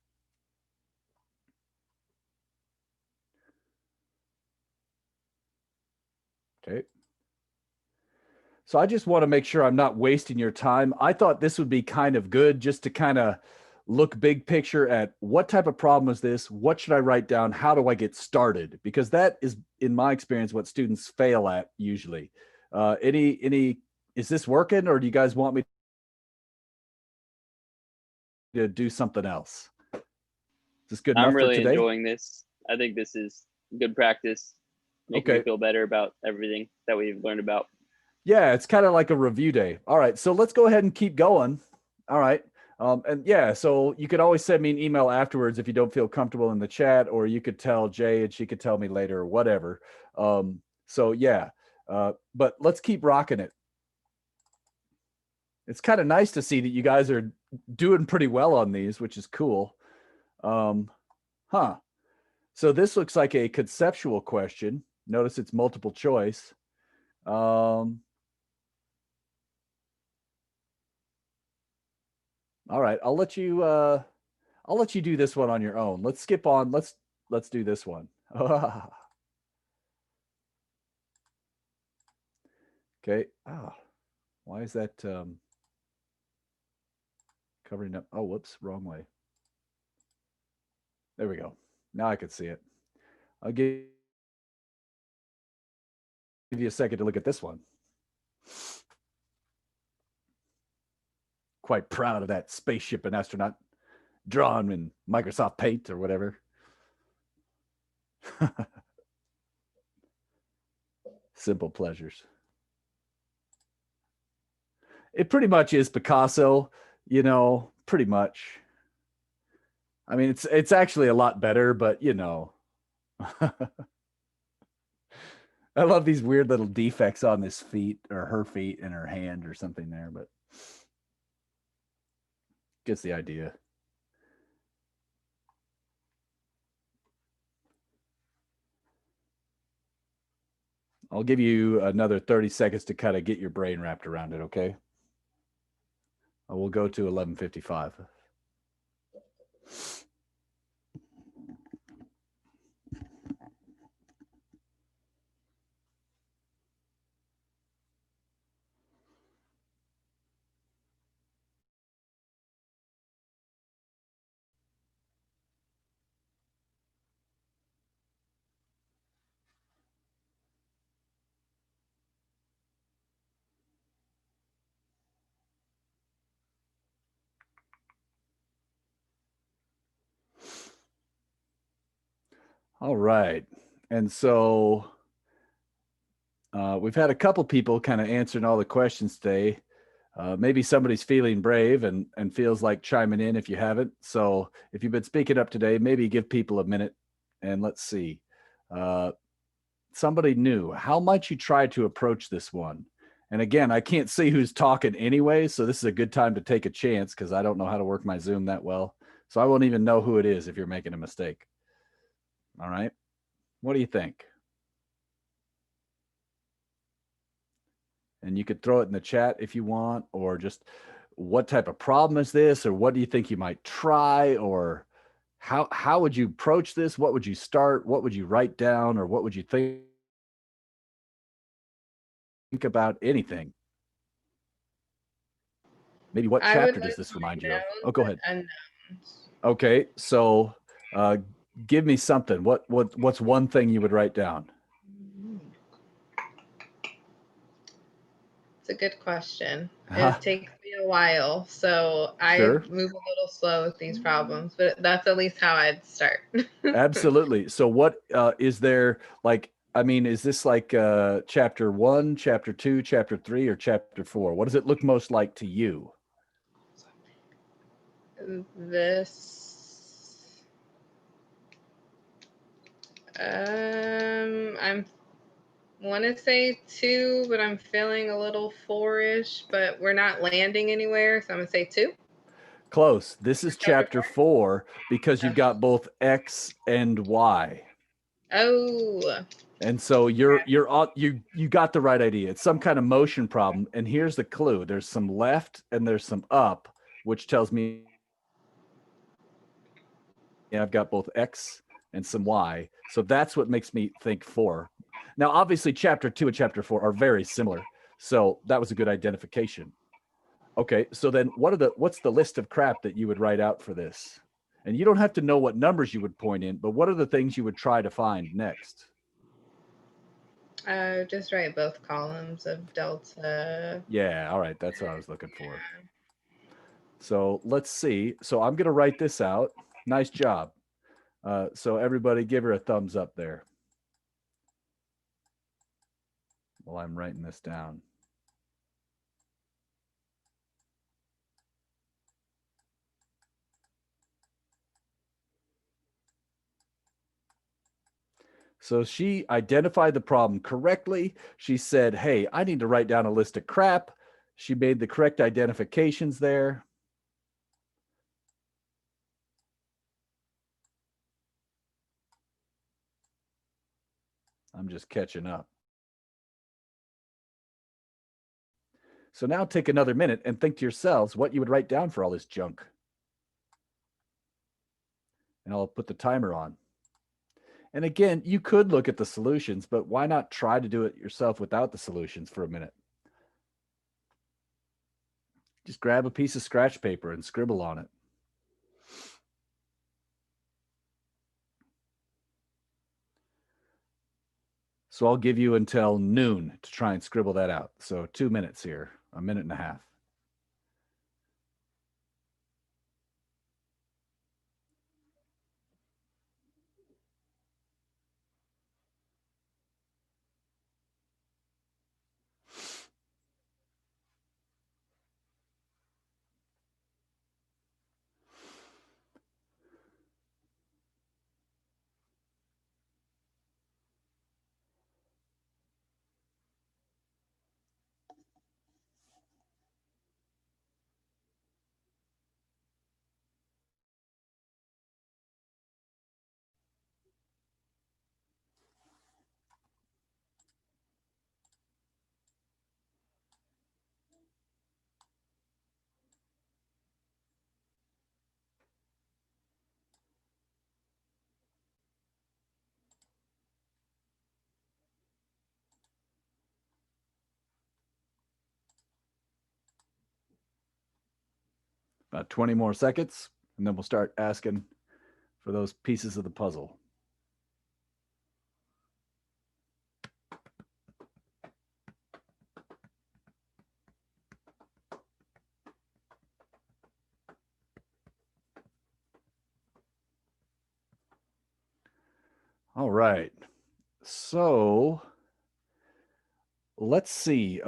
Speaker 1: Okay. So I just want to make sure I'm not wasting your time. I thought this would be kind of good just to kind of look big picture at what type of problem is this? What should I write down? How do I get started? Because that is, in my experience, what students fail at usually. Is this working, or do you guys want me to do something else? Is this good enough
Speaker 3: I'm
Speaker 1: for
Speaker 3: really
Speaker 1: today?
Speaker 3: enjoying this. I think this is good practice. Making me feel better about everything that we've learned about.
Speaker 1: Yeah, it's kind of like a review day. All right, so let's go ahead and keep going. All right. And yeah, so you could always send me an email afterwards if you don't feel comfortable in the chat, or you could tell Jay and she could tell me later or whatever. So yeah, but let's keep rocking it. It's kind of nice to see that you guys are doing pretty well on these, which is cool. So this looks like a conceptual question. Notice it's multiple choice. All right, I'll let you do this one on your own. Let's skip on. Let's do this one. Okay. Why is that covering up? Oh, whoops, wrong way. There we go. Now I can see it. I'll give you a second to look at this one. Quite proud of that spaceship and astronaut drawn in Microsoft Paint or whatever. Simple pleasures. It pretty much is Picasso, you know, pretty much. I mean, it's actually a lot better, but you know. I love these weird little defects on his feet or her feet and her hand or something there, but gets the idea. I'll give you another 30 seconds to kind of get your brain wrapped around it, okay? We'll go to 11:55. All right. And so we've had a couple people kind of answering all the questions today. Maybe somebody's feeling brave and feels like chiming in if you haven't. So if you've been speaking up today, maybe give people a minute and let's see. Somebody new, how might you try to approach this one? And again, I can't see who's talking anyway, so this is a good time to take a chance because I don't know how to work my Zoom that well. So I won't even know who it is if you're making a mistake. All right. What do you think? And you could throw it in the chat if you want, or just what type of problem is this, or what do you think you might try, or how would you approach this? What would you start? What would you write down, or what would you think about anything? Maybe what
Speaker 7: I would
Speaker 1: chapter does
Speaker 7: like
Speaker 1: this
Speaker 7: to
Speaker 1: remind you
Speaker 7: know
Speaker 1: of? Oh, go
Speaker 7: the
Speaker 1: ahead.
Speaker 7: unknowns.
Speaker 1: Okay, so give me something. What's one thing you would write down?
Speaker 7: It's a good question. It takes me a while, so I
Speaker 1: Sure.
Speaker 7: move a little slow with these problems, but that's at least how I'd start.
Speaker 1: Absolutely. So what is there like, I mean, is this like chapter 1, chapter 2, chapter 3, or chapter 4? What does it look most like to you?
Speaker 7: This I'm want to say 2, but I'm feeling a little 4-ish, but we're not landing anywhere, so I'm gonna say 2.
Speaker 1: Close. This is chapter 4 because you've got both X and Y.
Speaker 7: Oh,
Speaker 1: And so you got the right idea. It's some kind of motion problem. And here's the clue. There's some left and there's some up, which tells me I've got both X and some Y. So that's what makes me think 4. Now, obviously, chapter 2 and chapter 4 are very similar. So that was a good identification. Okay, so then what's the list of crap that you would write out for this? And you don't have to know what numbers you would point in, but what are the things you would try to find next?
Speaker 7: just write both columns of delta.
Speaker 1: Yeah, all right, that's what I was looking for. So let's see. So I'm going to write this out. Nice job. So everybody give her a thumbs up there while I'm writing this down. So she identified the problem correctly. She said, hey, I need to write down a list of crap. She made the correct identifications there. I'm just catching up. So now take another minute and think to yourselves what you would write down for all this junk. And I'll put the timer on. And again, you could look at the solutions, but why not try to do it yourself without the solutions for a minute? Just grab a piece of scratch paper and scribble on it. So I'll give you until noon to try and scribble that out. So 2 minutes here, a minute and a half. About 20 more seconds, and then we'll start asking for those pieces of the puzzle. All right. So let's see.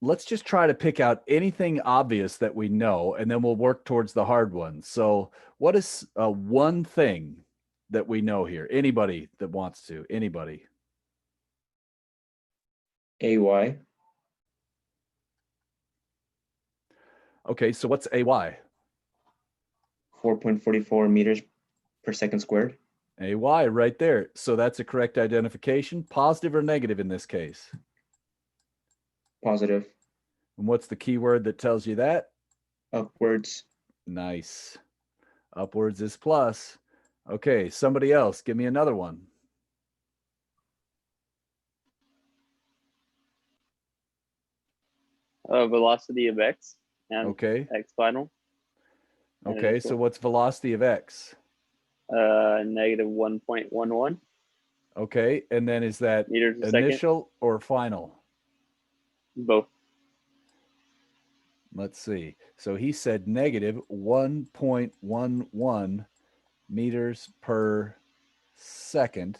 Speaker 1: Let's just try to pick out anything obvious that we know, and then we'll work towards the hard ones. So what is one thing that we know here? Anybody that wants to? Anybody?
Speaker 8: AY.
Speaker 1: Okay, so what's AY?
Speaker 8: 4.44 meters per second squared.
Speaker 1: AY right there. So that's a correct identification. Positive or negative in this case?
Speaker 8: Positive.
Speaker 1: And what's the keyword that tells you that?
Speaker 8: Upwards.
Speaker 1: Nice. Upwards is plus. Okay, somebody else, give me another one.
Speaker 3: Velocity of x and
Speaker 1: Okay.
Speaker 3: x final. And
Speaker 1: Okay,
Speaker 3: it's
Speaker 1: so what's velocity of x?
Speaker 3: negative 1.11
Speaker 1: Okay, and then is that
Speaker 3: meters a second.
Speaker 1: initial or final?
Speaker 3: Both.
Speaker 1: Let's see. So he said negative 1.11 meters per second.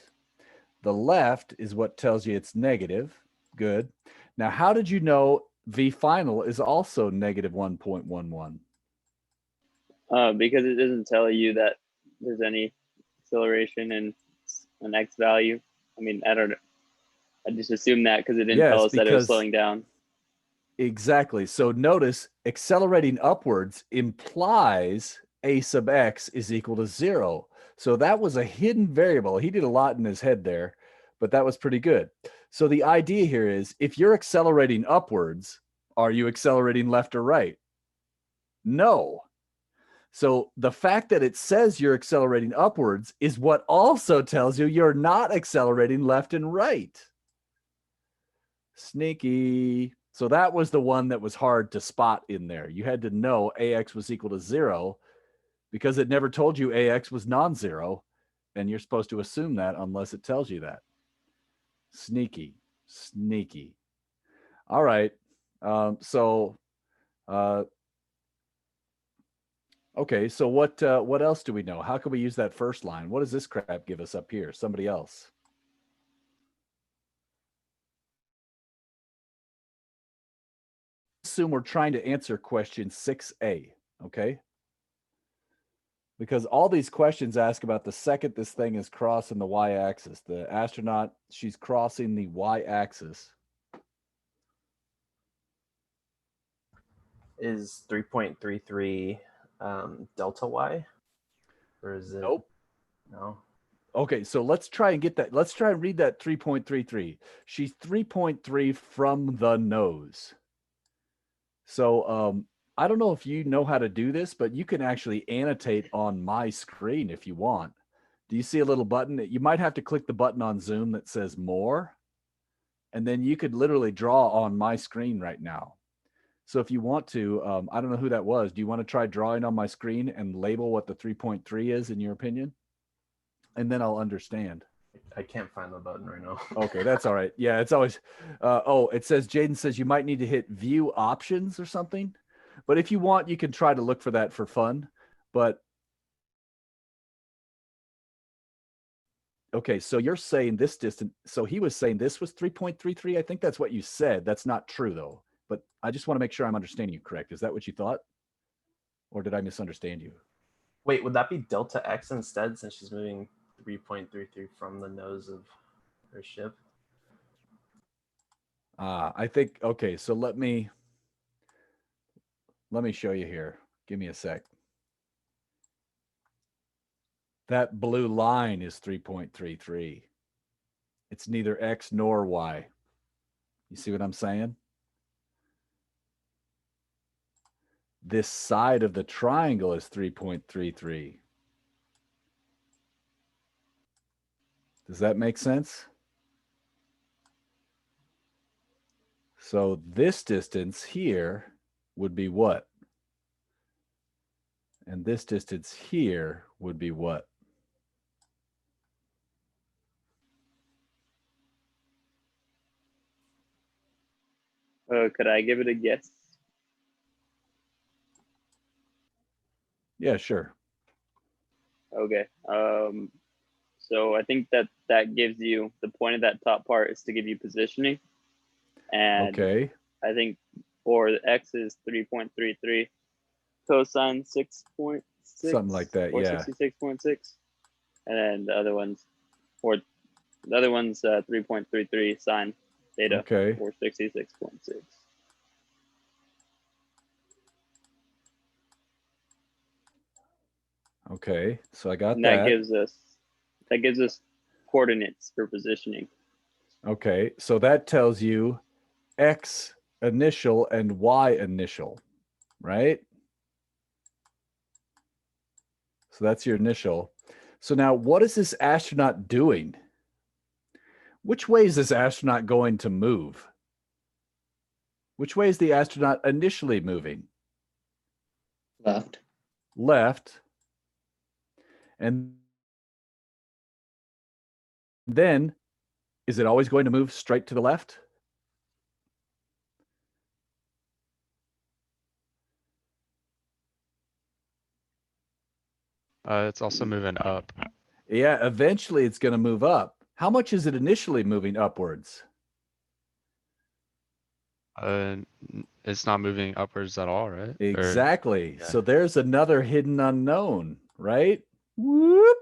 Speaker 1: The left is what tells you it's negative. Good. Now, how did you know V final is also negative 1.11?
Speaker 3: Because it doesn't tell you that there's any acceleration in an x value. I mean, I don't know. I just assumed that because it didn't tell us that it was slowing down.
Speaker 1: Exactly. So notice accelerating upwards implies a sub x is equal to 0. So that was a hidden variable. He did a lot in his head there, but that was pretty good. So the idea here is if you're accelerating upwards, are you accelerating left or right? No. So the fact that it says you're accelerating upwards is what also tells you you're not accelerating left and right. Sneaky. So that was the one that was hard to spot in there. You had to know AX was equal to 0 because it never told you AX was non-zero, and you're supposed to assume that unless it tells you that. Sneaky, sneaky. All right. Okay, so what else do we know? How can we use that first line? What does this crap give us up here? Somebody else. Assume we're trying to answer question 6A, okay? Because all these questions ask about the second this thing is crossing the y-axis. The astronaut, she's crossing the y-axis.
Speaker 9: Is 3.33 delta y? Or is it?
Speaker 1: Nope.
Speaker 9: No.
Speaker 1: Okay, so let's try and get that. Let's try and read that 3.33. She's 3.3 from the nose. So I don't know if you know how to do this, but you can actually annotate on my screen if you want. Do you see a little button? You might have to click the button on Zoom that says more, and then you could literally draw on my screen right now. So if you want to, I don't know who that was. Do you want to try drawing on my screen and label what the 3.3 is in your opinion? And then I'll understand.
Speaker 9: I can't find the button right now.
Speaker 1: Okay, that's all right. Yeah, it's always, oh, it says, Jaden says you might need to hit view options or something. But if you want, you can try to look for that for fun. But, okay, so you're saying this distance. So he was saying this was 3.33. I think that's what you said. That's not true, though. But I just want to make sure I'm understanding you correct. Is that what you thought? Or did I misunderstand you?
Speaker 9: Wait, would that be delta x instead since she's moving 3.33 from the nose of her ship?
Speaker 1: I think, okay, so let me show you here. Give me a sec. That blue line is 3.33. It's neither X nor Y. You see what I'm saying? This side of the triangle is 3.33. Does that make sense? So this distance here would be what? And this distance here would be what?
Speaker 3: Could I give it a guess?
Speaker 1: Yeah, sure.
Speaker 3: Okay. So I think that gives you, the point of that top part is to give you positioning. And
Speaker 1: Okay.
Speaker 3: I think for the X is 3.33, cosine 6.6.
Speaker 1: Something like that,
Speaker 3: or
Speaker 1: yeah.
Speaker 3: 66.6. And then the other one's 3.33 sine theta
Speaker 1: Okay.
Speaker 3: or 66.6.
Speaker 1: Okay. So I got
Speaker 3: And
Speaker 1: that.
Speaker 3: that gives us coordinates for positioning.
Speaker 1: Okay. So that tells you X initial and Y initial, right? So that's your initial. So now what is this astronaut doing? Which way is this astronaut going to move? Which way is the astronaut initially moving?
Speaker 8: Left.
Speaker 1: Left. And then is it always going to move straight to the left?
Speaker 2: It's also moving up.
Speaker 1: Yeah, eventually it's going to move up. How much is it initially moving upwards?
Speaker 2: It's not moving upwards at all, right?
Speaker 1: Exactly.
Speaker 9: yeah.
Speaker 1: So there's another hidden unknown, right? Whoop.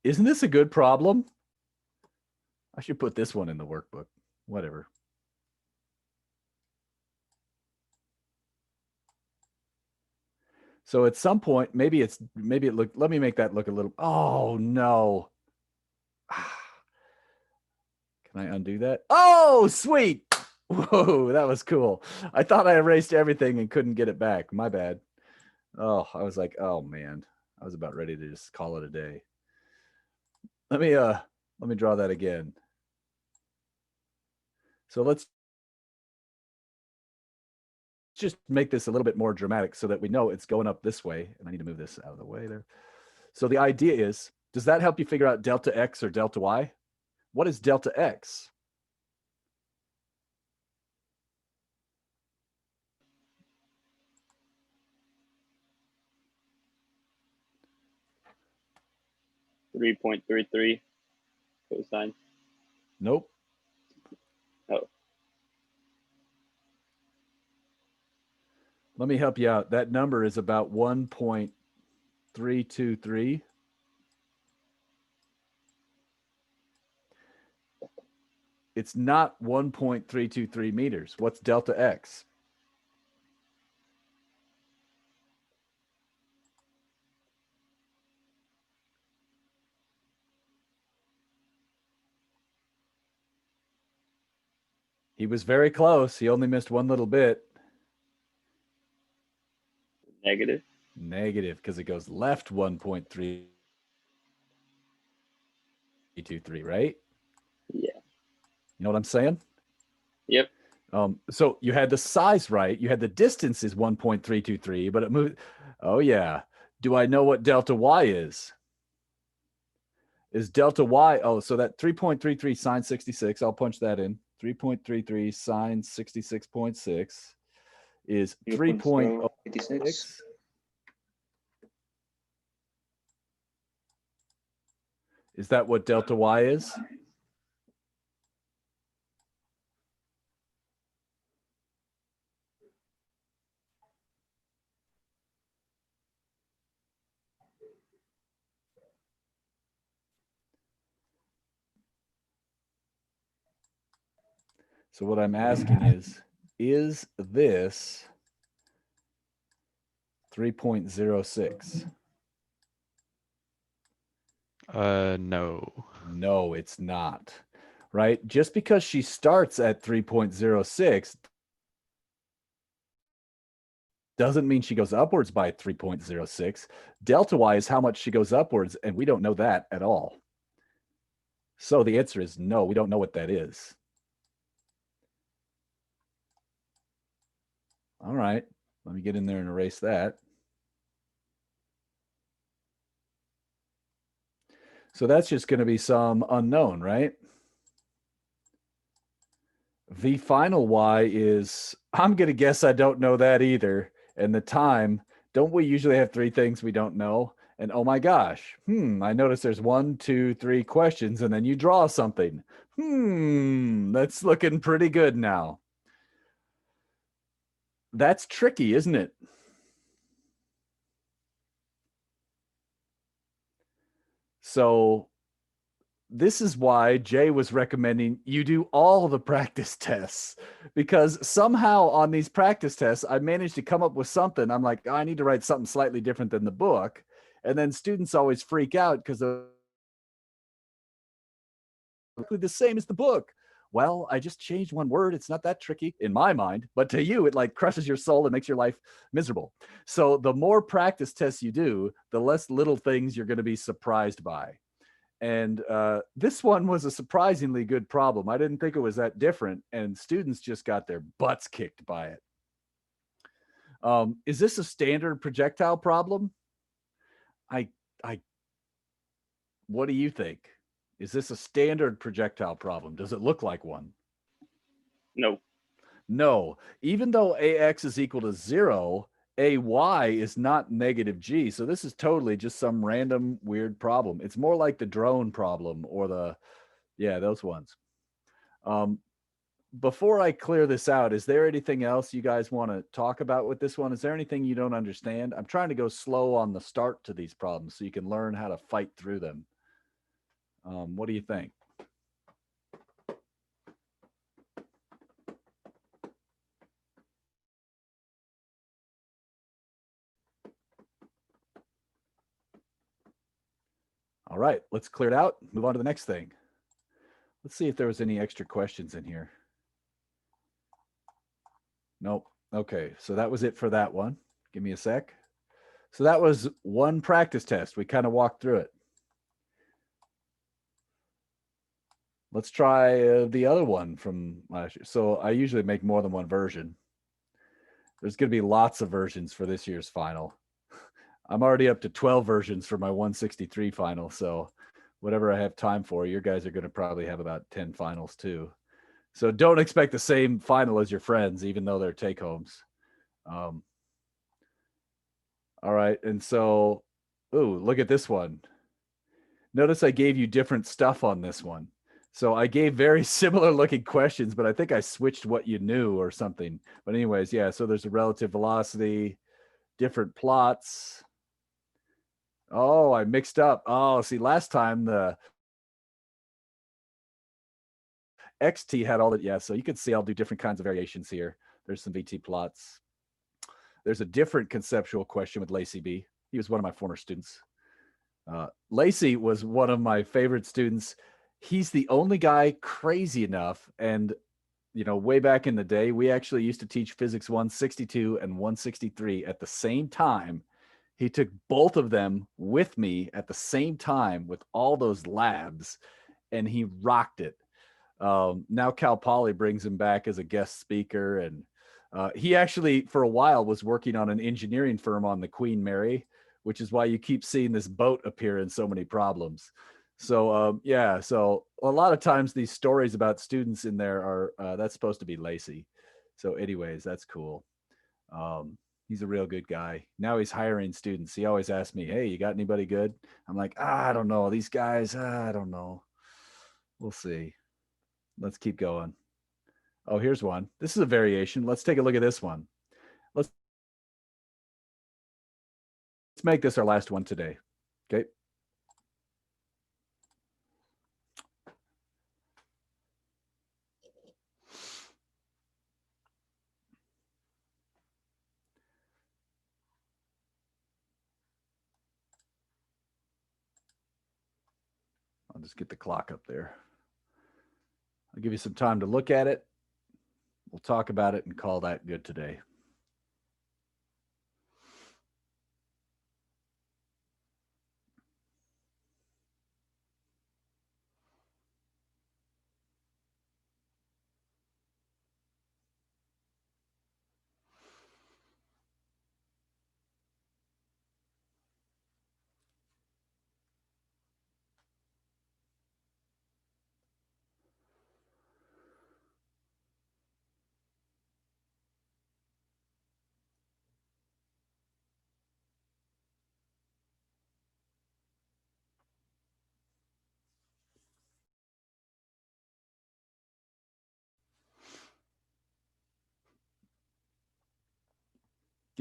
Speaker 1: Isn't this a good problem? I should put this one in the workbook. Whatever. So at some point, maybe it look, let me make that look a little, oh no. Can I undo that? Oh, sweet. Whoa, that was cool. I thought I erased everything and couldn't get it back. My bad. Oh, I was like, oh man, I was about ready to just call it a day. Let me draw that again. So let's just make this a little bit more dramatic so that we know it's going up this way. And I need to move this out of the way there. So the idea is, does that help you figure out delta X or delta Y? What is delta X?
Speaker 3: .33 cosine.
Speaker 1: Nope.
Speaker 3: Oh,
Speaker 1: Let me help you out. That number is about 1.323. It's not 1.323 meters. What's delta X? He was very close. He only missed one little bit.
Speaker 3: negative.
Speaker 1: Negative, because it goes left 1.323, right?
Speaker 3: Yeah.
Speaker 1: You know what I'm saying?
Speaker 3: Yep.
Speaker 1: So you had the size right. You had the distance is 1.323, but it moved. Oh yeah. Do I know what delta Y is? Is delta Y? Oh, so that 3.33 sine 66. I'll punch that in. 3.33 sine 66.6 is 3.06. Is that what delta Y is? So what I'm asking is this 3.06?
Speaker 2: No.
Speaker 1: No, it's not. Right? Just because she starts at 3.06 doesn't mean she goes upwards by 3.06. Delta Y is how much she goes upwards, and we don't know that at all. So the answer is no, we don't know what that is. All right, let me get in there and erase that. So that's just going to be some unknown, right? The final Y is, I'm going to guess I don't know that either. And the time, don't we usually have three things we don't know? And oh my gosh, I noticed there's 1, 2, 3 questions, and then you draw something. That's looking pretty good now. That's tricky, isn't it? So this is why Jay was recommending you do all the practice tests, because somehow on these practice tests, I managed to come up with something. I'm like, oh, I need to write something slightly different than the book. And then students always freak out because they're the same as the book. Well, I just changed one word. It's not that tricky in my mind, but to you, it like crushes your soul and makes your life miserable. So the more practice tests you do, the less little things you're going to be surprised by. And this one was a surprisingly good problem. I didn't think it was that different, and students just got their butts kicked by it. Is this a standard projectile problem? What do you think? Is this a standard projectile problem? Does it look like one?
Speaker 3: No.
Speaker 1: No. Even though AX is equal to 0, AY is not negative G. So this is totally just some random weird problem. It's more like the drone problem or those ones. Before I clear this out, is there anything else you guys want to talk about with this one? Is there anything you don't understand? I'm trying to go slow on the start to these problems so you can learn how to fight through them. What do you think? All right, let's clear it out. Move on to the next thing. Let's see if there was any extra questions in here. Nope. Okay, so that was it for that one. Give me a sec. So that was one practice test. We kind of walked through it. Let's try the other one from last year. So I usually make more than one version. There's going to be lots of versions for this year's final. I'm already up to 12 versions for my 163 final. So whatever I have time for, your guys are going to probably have about 10 finals too. So don't expect the same final as your friends, even though they're take homes. All right. And so, ooh, look at this one. Notice I gave you different stuff on this one. So I gave very similar looking questions, but I think I switched what you knew or something. But anyways, yeah, so there's a relative velocity, different plots. Oh, I mixed up. Oh, see, last time the XT had all that. Yeah, so you can see I'll do different kinds of variations here. There's some VT plots. There's a different conceptual question with Lacey B. He was one of my former students. Lacey was one of my favorite students. He's the only guy crazy enough. And, you know, way back in the day, we actually used to teach Physics 162 and 163 at the same time. He took both of them with me at the same time with all those labs, and he rocked it. Now Cal Poly brings him back as a guest speaker. And he actually, for a while, was working on an engineering firm on the Queen Mary, which is why you keep seeing this boat appear in so many problems. So yeah, so a lot of times these stories about students in there are, that's supposed to be Lacey. So anyways, that's cool. He's a real good guy. Now he's hiring students. He always asks me, hey, you got anybody good? I'm like, I don't know. These guys, I don't know. We'll see. Let's keep going. Oh, here's one. This is a variation. Let's take a look at this one. Let's make this our last one today. Okay. I'll just get the clock up there. I'll give you some time to look at it. We'll talk about it and call that good today.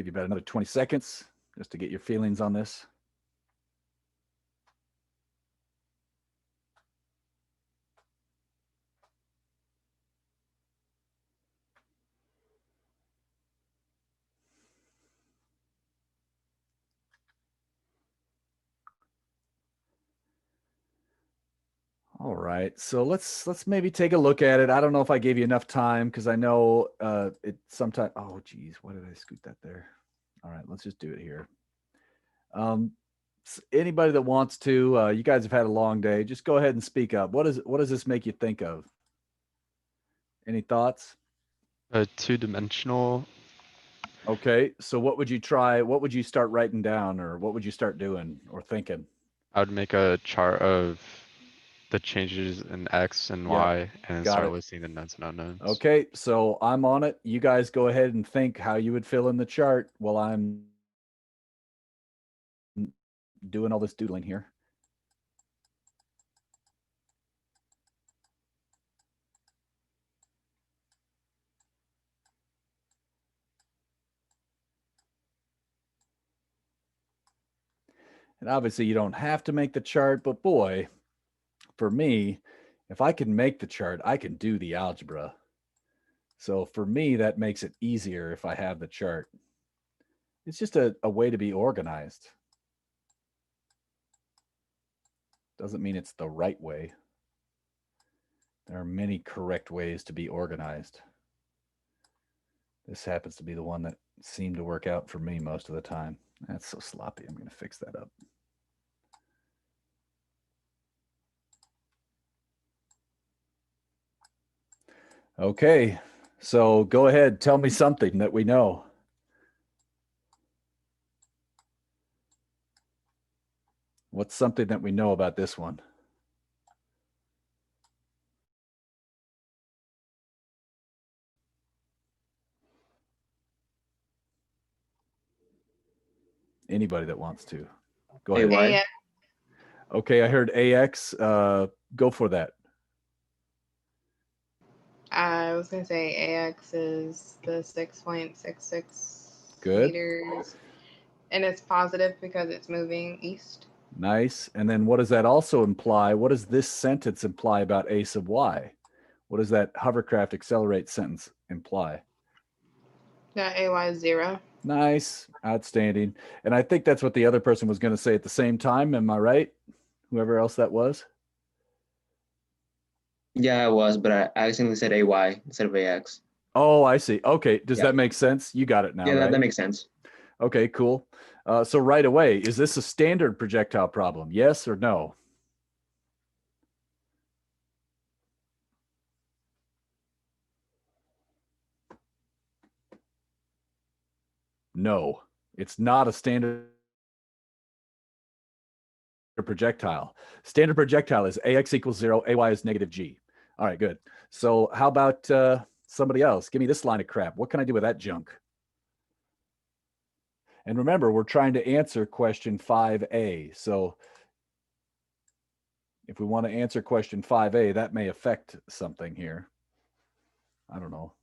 Speaker 1: Give you about another 20 seconds just to get your feelings on this. All right, so let's maybe take a look at it. I don't know if I gave you enough time because I know it sometimes. Oh, geez, why did I scoot that there? All right, let's just do it here. Anybody that wants to, you guys have had a long day. Just go ahead and speak up. What does this make you think of? Any thoughts?
Speaker 2: Two-dimensional.
Speaker 1: Okay, so what would you try? What would you start writing down, or what would you start doing or thinking?
Speaker 2: I would make a chart of the changes in X and
Speaker 1: Yeah,
Speaker 2: Y and
Speaker 1: got
Speaker 2: start
Speaker 1: it.
Speaker 2: listing the knowns and unknowns.
Speaker 1: Okay, so I'm on it. You guys go ahead and think how you would fill in the chart while I'm doing all this doodling here. And obviously you don't have to make the chart, but boy, for me, if I can make the chart, I can do the algebra. So for me, that makes it easier if I have the chart. It's just a way to be organized. Doesn't mean it's the right way. There are many correct ways to be organized. This happens to be the one that seemed to work out for me most of the time. That's so sloppy. I'm going to fix that up. Okay, so go ahead. Tell me something that we know. What's something that we know about this one? Anybody that wants to. Go ahead.
Speaker 8: AY.
Speaker 7: Yeah.
Speaker 1: Okay, I heard AX. Go for that.
Speaker 7: I was gonna say AX is the 6.66
Speaker 1: Good.
Speaker 7: meters, and it's positive because it's moving east.
Speaker 1: Nice. And then what does that also imply? What does this sentence imply about A sub Y? What does that hovercraft accelerate sentence imply?
Speaker 7: That AY is 0.
Speaker 1: Nice. Outstanding. And I think that's what the other person was going to say at the same time. Am I right? Whoever else that was?
Speaker 8: Yeah, I was, but I accidentally said AY instead of AX.
Speaker 1: Oh, I see. Okay. Does
Speaker 8: Yeah.
Speaker 1: that make sense? You got it now,
Speaker 8: Yeah,
Speaker 1: right?
Speaker 8: that makes sense.
Speaker 1: Okay, cool. So right away, is this a standard projectile problem? Yes or no? No, it's not a standard projectile. Standard projectile is AX equals 0, AY is negative G. All right, good. So how about somebody else? Give me this line of crap. What can I do with that junk? And remember, we're trying to answer question 5A. So if we want to answer question 5A, that may affect something here. I don't know.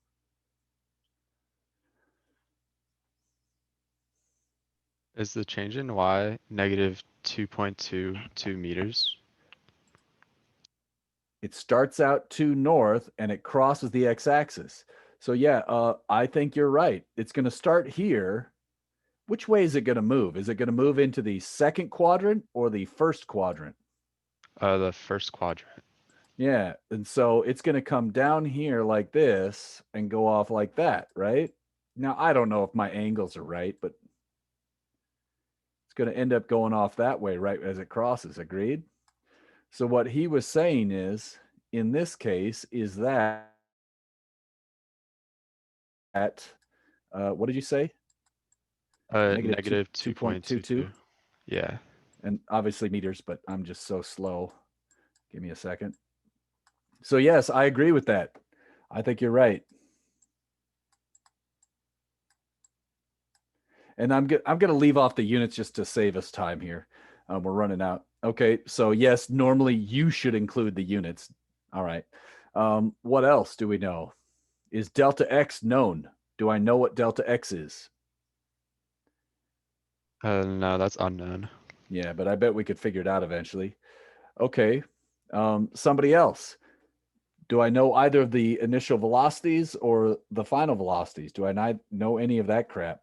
Speaker 2: Is the change in Y negative 2.22 meters?
Speaker 1: It starts out to north and it crosses the x-axis. So yeah, I think you're right. It's going to start here. Which way is it going to move? Is it going to move into the second quadrant or the first quadrant?
Speaker 2: The first quadrant.
Speaker 1: Yeah, and so it's going to come down here like this and go off like that, right? Now, I don't know if my angles are right, but it's going to end up going off that way right as it crosses. Agreed? So what he was saying is, in this case, is that what did you say?
Speaker 2: Negative
Speaker 1: 2.22.
Speaker 2: 2.22. Yeah.
Speaker 1: And obviously meters, but I'm just so slow. Give me a second. So yes, I agree with that. I think you're right. And I'm going to leave off the units just to save us time here. We're running out. Okay, so yes, normally you should include the units. All right. What else do we know? Is delta X known? Do I know what delta X is?
Speaker 2: No, that's unknown.
Speaker 1: Yeah, but I bet we could figure it out eventually. Okay. Somebody else. Do I know either of the initial velocities or the final velocities? Do I not know any of that crap?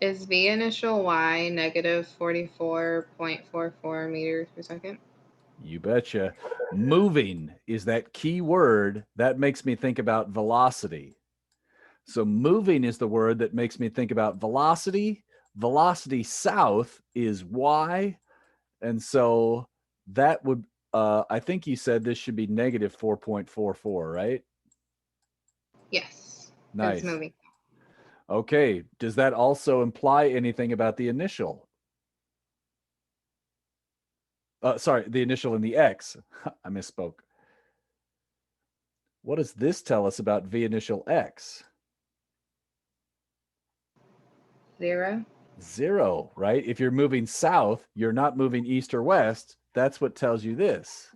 Speaker 7: Is v initial y negative 44.44 meters per second?
Speaker 1: You betcha. Moving is that key word that makes me think about velocity. So moving is the word that makes me think about velocity. Velocity south is y. And so that would, I think you said this should be negative 4.44, right?
Speaker 7: Yes. 'Cause
Speaker 1: Nice.
Speaker 7: It's moving.
Speaker 1: Okay. Does that also imply anything about the initial? Sorry, the initial and the x. I misspoke. What does this tell us about v initial x?
Speaker 7: 0.
Speaker 1: 0, right? If you're moving south, you're not moving east or west. That's what tells you this.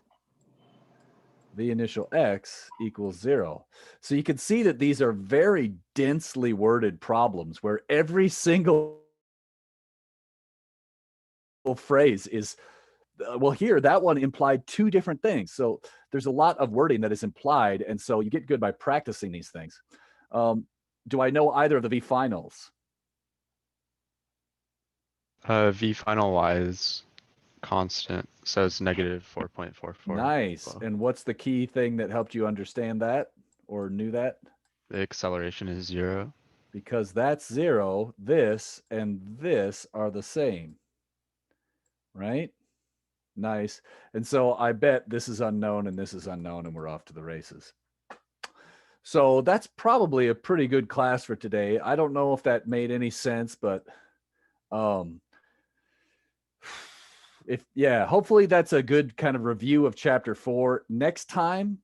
Speaker 1: V initial x equals 0. So you can see that these are very densely worded problems where every single phrase is, well, here, that one implied two different things. So there's a lot of wording that is implied. And so you get good by practicing these things. Do I know either of the V finals?
Speaker 2: V final y is constant, so it's negative 4.44.
Speaker 1: Nice.
Speaker 2: Well,
Speaker 1: And what's the key thing that helped you understand that or knew that?
Speaker 2: the acceleration is 0.
Speaker 1: Because that's 0, this and this are the same, right? Nice. And so I bet this is unknown and this is unknown and we're off to the races. So that's probably a pretty good class for today. I don't know if that made any sense, but hopefully that's a good kind of review of chapter 4. Next time,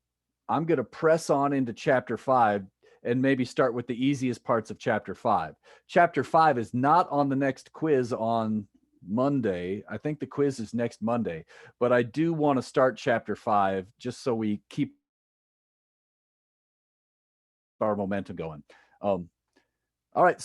Speaker 1: I'm going to press on into chapter 5 and maybe start with the easiest parts of chapter 5. Chapter 5 is not on the next quiz on Monday. I think the quiz is next Monday, but I do want to start chapter 5 just so we keep our momentum going. All right. So